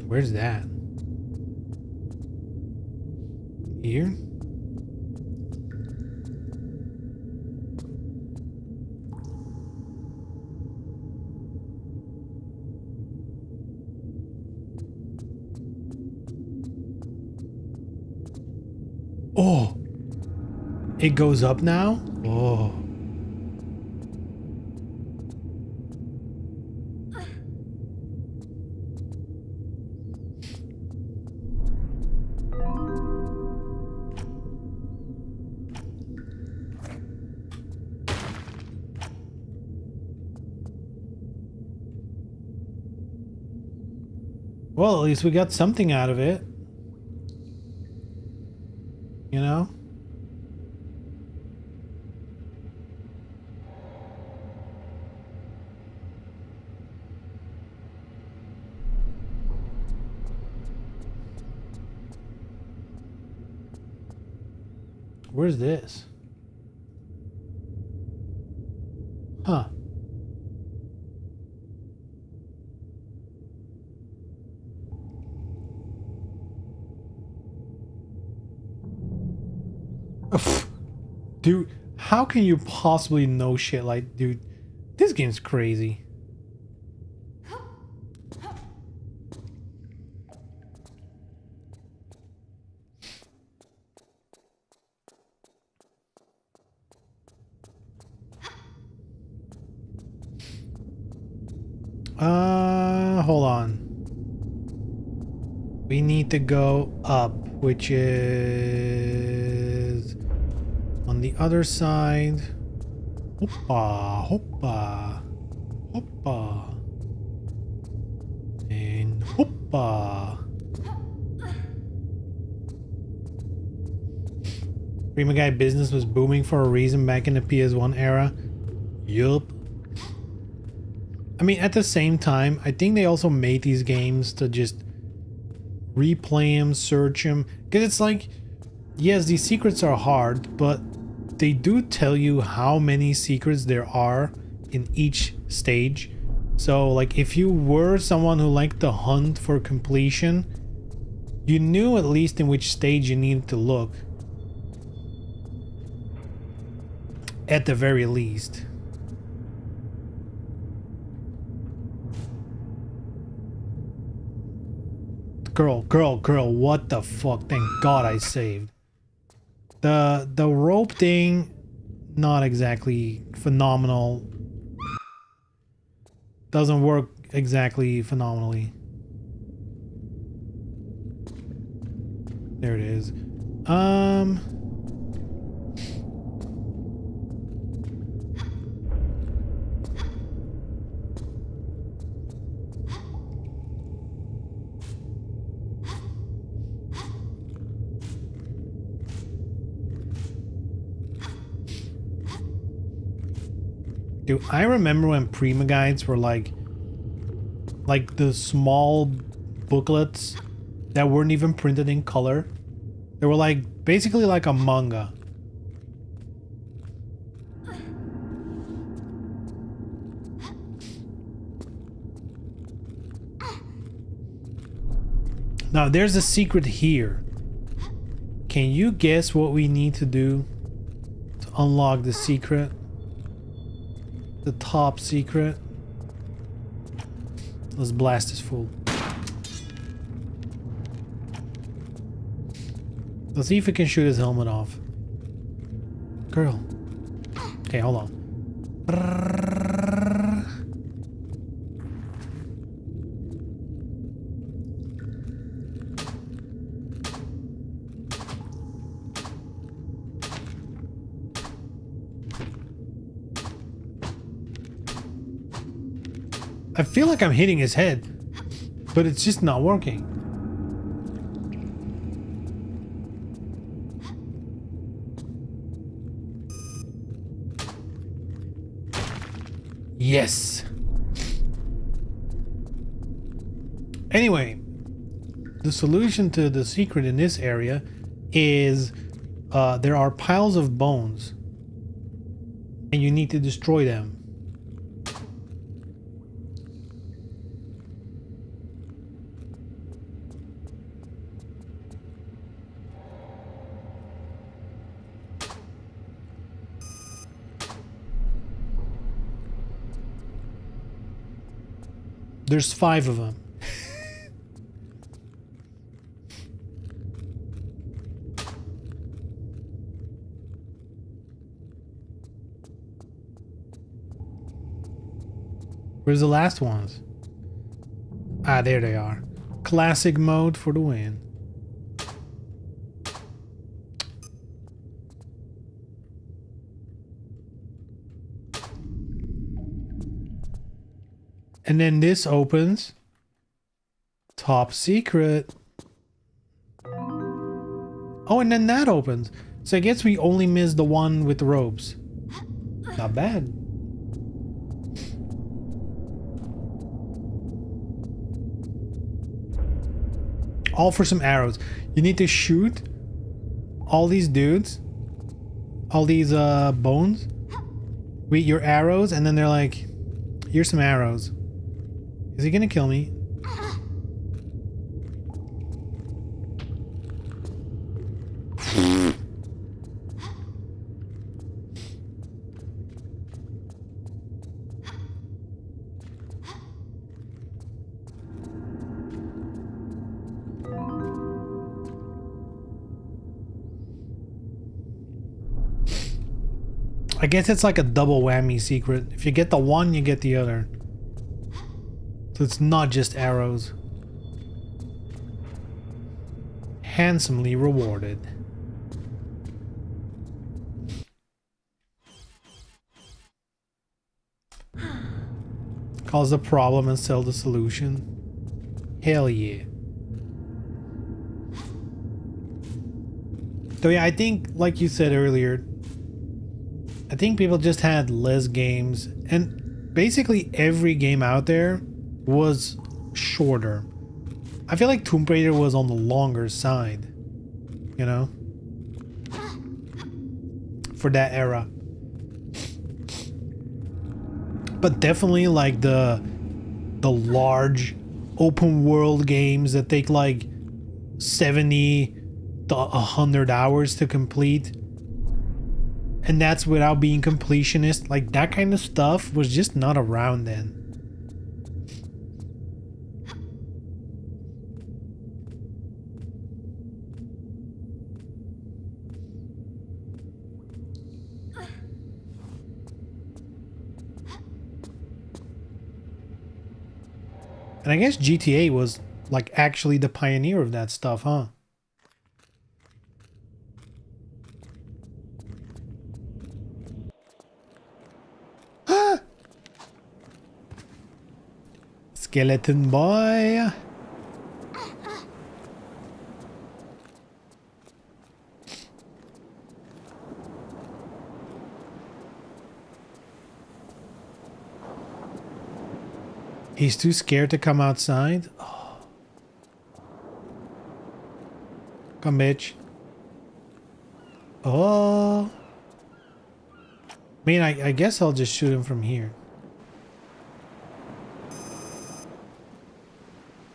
Where's that? Here? Oh! It goes up now? Oh. Well, at least we got something out of it. You know? Where's this? Huh. Dude, how can you possibly know shit like, dude, this game's crazy. Hold on. We need to go up, which is on the other side. Hoppa, hoppa, hoppa, and hoppa. Prima Guy business was booming for a reason back in the PS1 era. Yup. I mean, at the same time, I think they also made these games to just replay them, search them. Because it's like, yes, these secrets are hard, but they do tell you how many secrets there are in each stage. So, like, if you were someone who liked to hunt for completion, you knew at least in which stage you needed to look. At the very least. Girl, what the fuck? Thank God I saved. The rope thing, not exactly phenomenal. Doesn't work exactly phenomenally. There it is. Dude, I remember when Prima guides were like the small booklets that weren't even printed in color. They were like basically like a manga. Now there's a secret here. Can you guess what we need to do to unlock the secret? The top secret. Let's blast this fool. Let's see if we can shoot his helmet off. Girl. Okay, hold on. I feel like I'm hitting his head, but it's just not working. Yes. Anyway, the solution to the secret in this area is there are piles of bones and you need to destroy them. There's 5 of them. Where's the last ones? Ah, there they are. Classic mode for the win. And then this opens. Top secret. Oh, and then that opens. So I guess we only missed the one with the robes. Not bad. All for some arrows. You need to shoot all these dudes. All these bones. With your arrows, and then they're like, here's some arrows. Is he gonna kill me? I guess it's like a double whammy secret. If you get the one, you get the other. So it's not just arrows. Handsomely rewarded. Cause the problem and sell the solution. Hell yeah. So yeah, I think, like you said earlier, I think people just had less games, and basically every game out there was shorter. I feel like Tomb Raider was on the longer side, you know, for that era. But definitely like the large open world games that take like 70 to 100 hours to complete, and that's without being completionist, like that kind of stuff was just not around then. And I guess GTA was like actually the pioneer of that stuff, huh? skeleton boy. He's too scared to come outside. Oh. Come, bitch. Oh. I mean, I guess I'll just shoot him from here.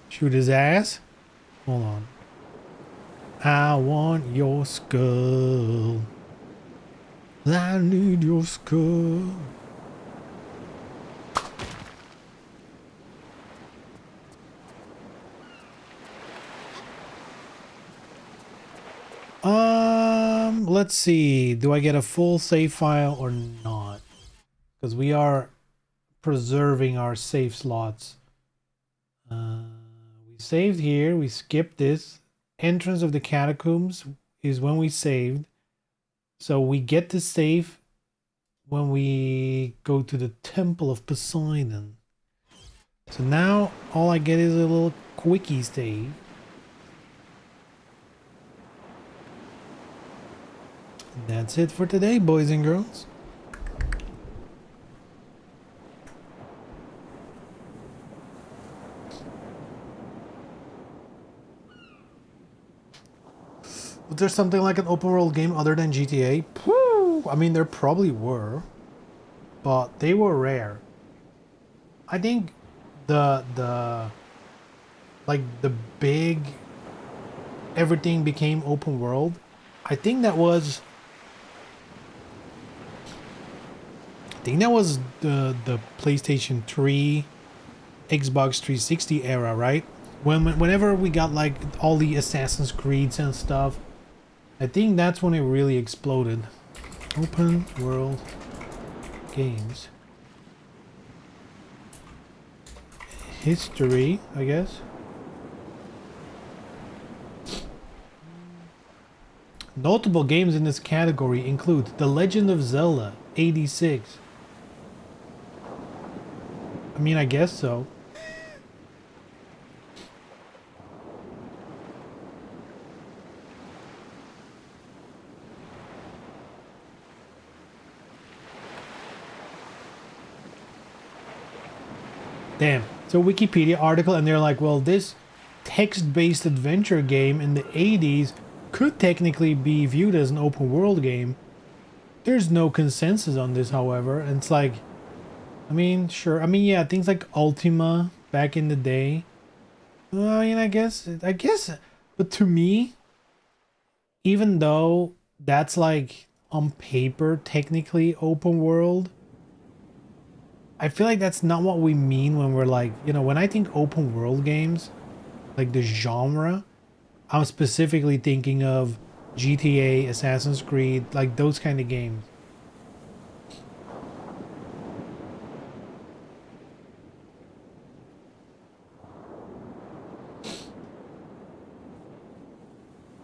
Shoot his ass. Hold on. I want your skull. I need your skull. Let's see. Do I get a full save file or not? Because we are preserving our save slots. We saved here. We skipped this. Entrance of the catacombs is when we saved. So we get to save when we go to the Temple of Poseidon. So now all I get is a little quickie save. And that's it for today, boys and girls. Was there something like an open world game other than GTA? I mean, there probably were, but they were rare. I think the big everything became open world. I think that was the PlayStation 3, Xbox 360 era, right? Whenever we got like all the Assassin's Creeds and stuff, I think that's when it really exploded. Open world games. History, I guess. Notable games in this category include The Legend of Zelda, 86. I mean, I guess so. Damn. So Wikipedia article and they're like, well, this text-based adventure game in the 80s could technically be viewed as an open world game. There's no consensus on this, however, and it's like, I mean, sure. I mean, yeah, things like Ultima back in the day. I mean, I guess, but to me, even though that's like on paper technically open world, I feel like that's not what we mean when we're like, you know, when I think open world games, like the genre, I'm specifically thinking of GTA, Assassin's Creed, like those kind of games.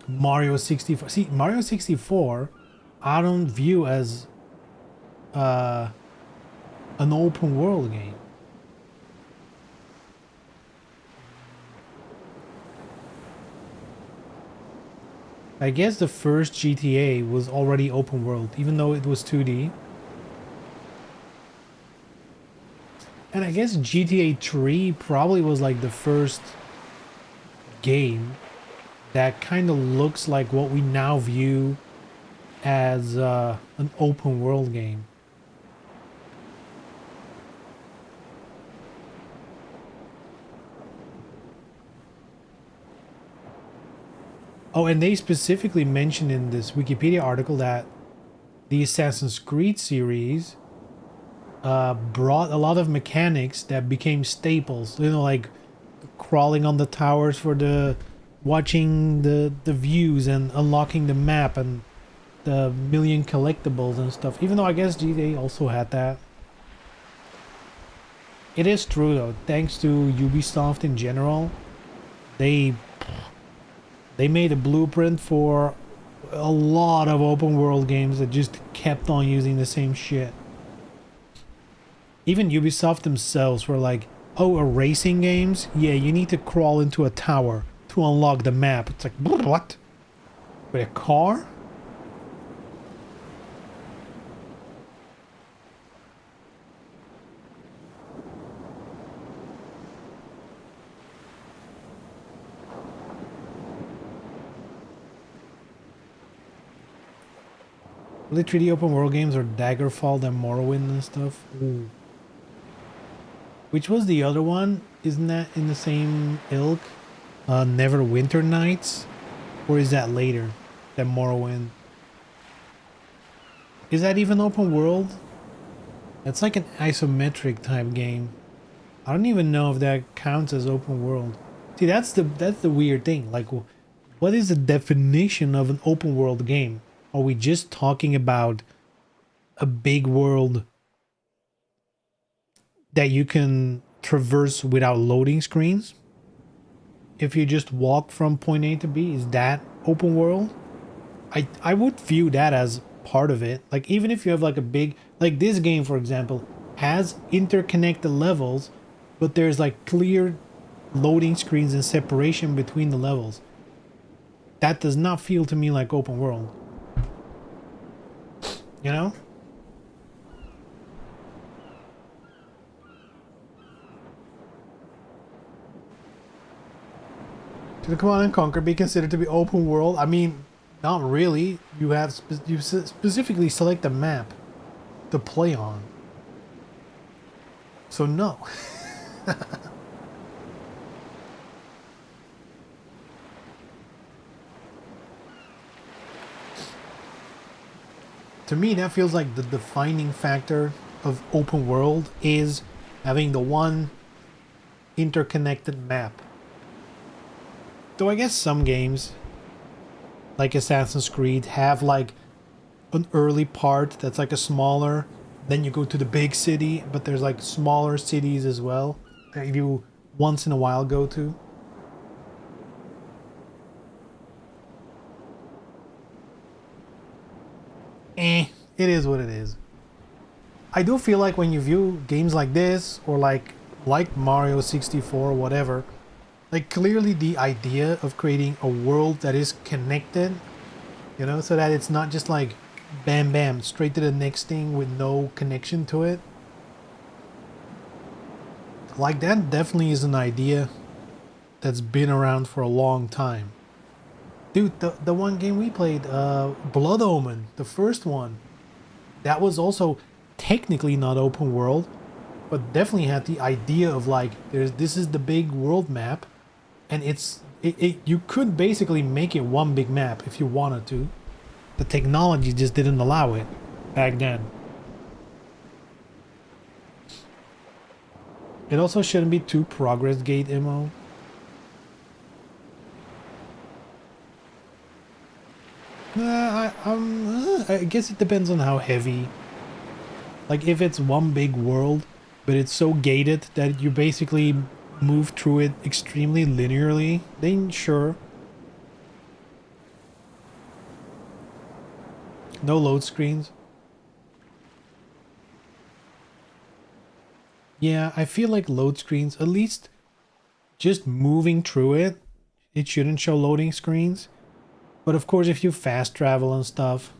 Mario 64. See, Mario 64, I don't view as an open world game. I guess the first GTA was already open world, even though it was 2D. And I guess GTA 3 probably was like the first game that kind of looks like what we now view as an open world game. Oh, and they specifically mentioned in this Wikipedia article that the Assassin's Creed series brought a lot of mechanics that became staples. You know, like crawling on the towers for the watching the views and unlocking the map and the million collectibles and stuff. Even though I guess GTA also had that. It is true though. Thanks to Ubisoft in general, they made a blueprint for a lot of open world games that just kept on using the same shit. Even Ubisoft themselves were like, Oh, a racing games? Yeah, you need to crawl into a tower to unlock the map. It's like, what? With a car? Literally open world games are Daggerfall and Morrowind and stuff. Ooh. Which was the other one? Isn't that in the same ilk? Neverwinter Nights? Or is that later than Morrowind? Is that even open world? That's like an isometric type game. I don't even know if that counts as open world. See, that's the weird thing. Like, what is the definition of an open world game? Are we just talking about a big world that you can traverse without loading screens? If you just walk from point A to B, is that open world? I would view that as part of it. Like, even if you have like a big, like this game, for example, has interconnected levels, but there's like clear loading screens and separation between the levels. That does not feel to me like open world. You know? Should the Command and Conquer be considered to be open world? I mean, not really. You have you specifically select a map to play on. So no. To me, that feels like the defining factor of open world is having the one interconnected map. Though I guess some games, like Assassin's Creed, have like an early part that's like a smaller, then you go to the big city, but there's like smaller cities as well that you once in a while go to. It is what it is. I do feel like when you view games like this, or like Mario 64 or whatever, like clearly the idea of creating a world that is connected, you know, so that it's not just like bam bam straight to the next thing with no connection to it. Like that definitely is an idea that's been around for a long time. Dude, the one game we played, Blood Omen, the first one, that was also technically not open world, but definitely had the idea of like, this is the big world map, and you could basically make it one big map if you wanted to. The technology just didn't allow it back then. It also shouldn't be too progress gate MO. I guess it depends on how heavy. Like if it's one big world, but it's so gated that you basically move through it extremely linearly, then sure. No load screens. Yeah, I feel like load screens, at least just moving through it, it shouldn't show loading screens. But of course, if you fast travel and stuff,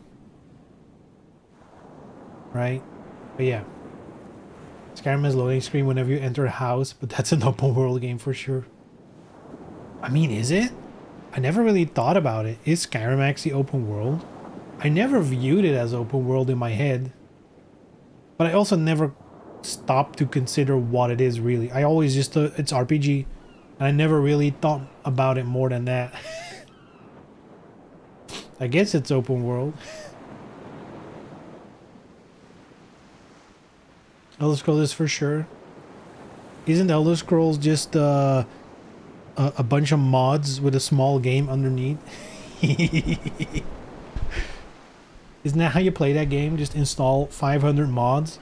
right? But yeah, Skyrim has loading screen whenever you enter a house, but that's an open world game for sure. I mean, is it? I never really thought about it. Is Skyrim actually open world? I never viewed it as open world in my head, but I also never stopped to consider what it is really. I always just thought it's RPG, and I never really thought about it more than that. I guess it's open world. Elder Scrolls is for sure. Isn't Elder Scrolls just a bunch of mods with a small game underneath? Isn't that how you play that game? Just install 500 mods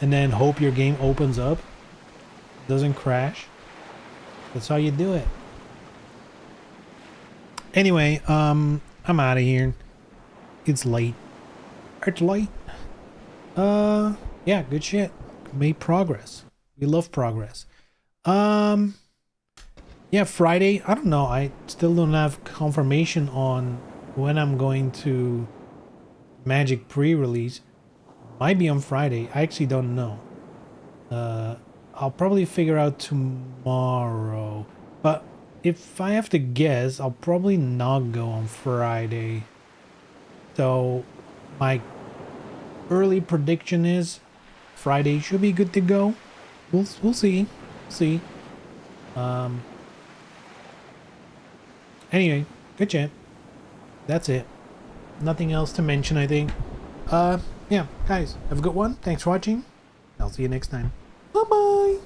and then hope your game opens up, doesn't crash. That's how you do it. Anyway, I'm out of here. It's late. It's late. Yeah, good shit. Made progress. We love progress. Um, yeah, Friday. I don't know. I still don't have confirmation on when I'm going to Magic pre-release. Might be on Friday. I actually don't know. I'll probably figure out tomorrow. But if I have to guess, I'll probably not go on Friday. So my early prediction is Friday should be good to go. We'll see. See. Anyway, good chat. That's it. Nothing else to mention, I think. Yeah, guys, have a good one. Thanks for watching. I'll see you next time. Bye-bye.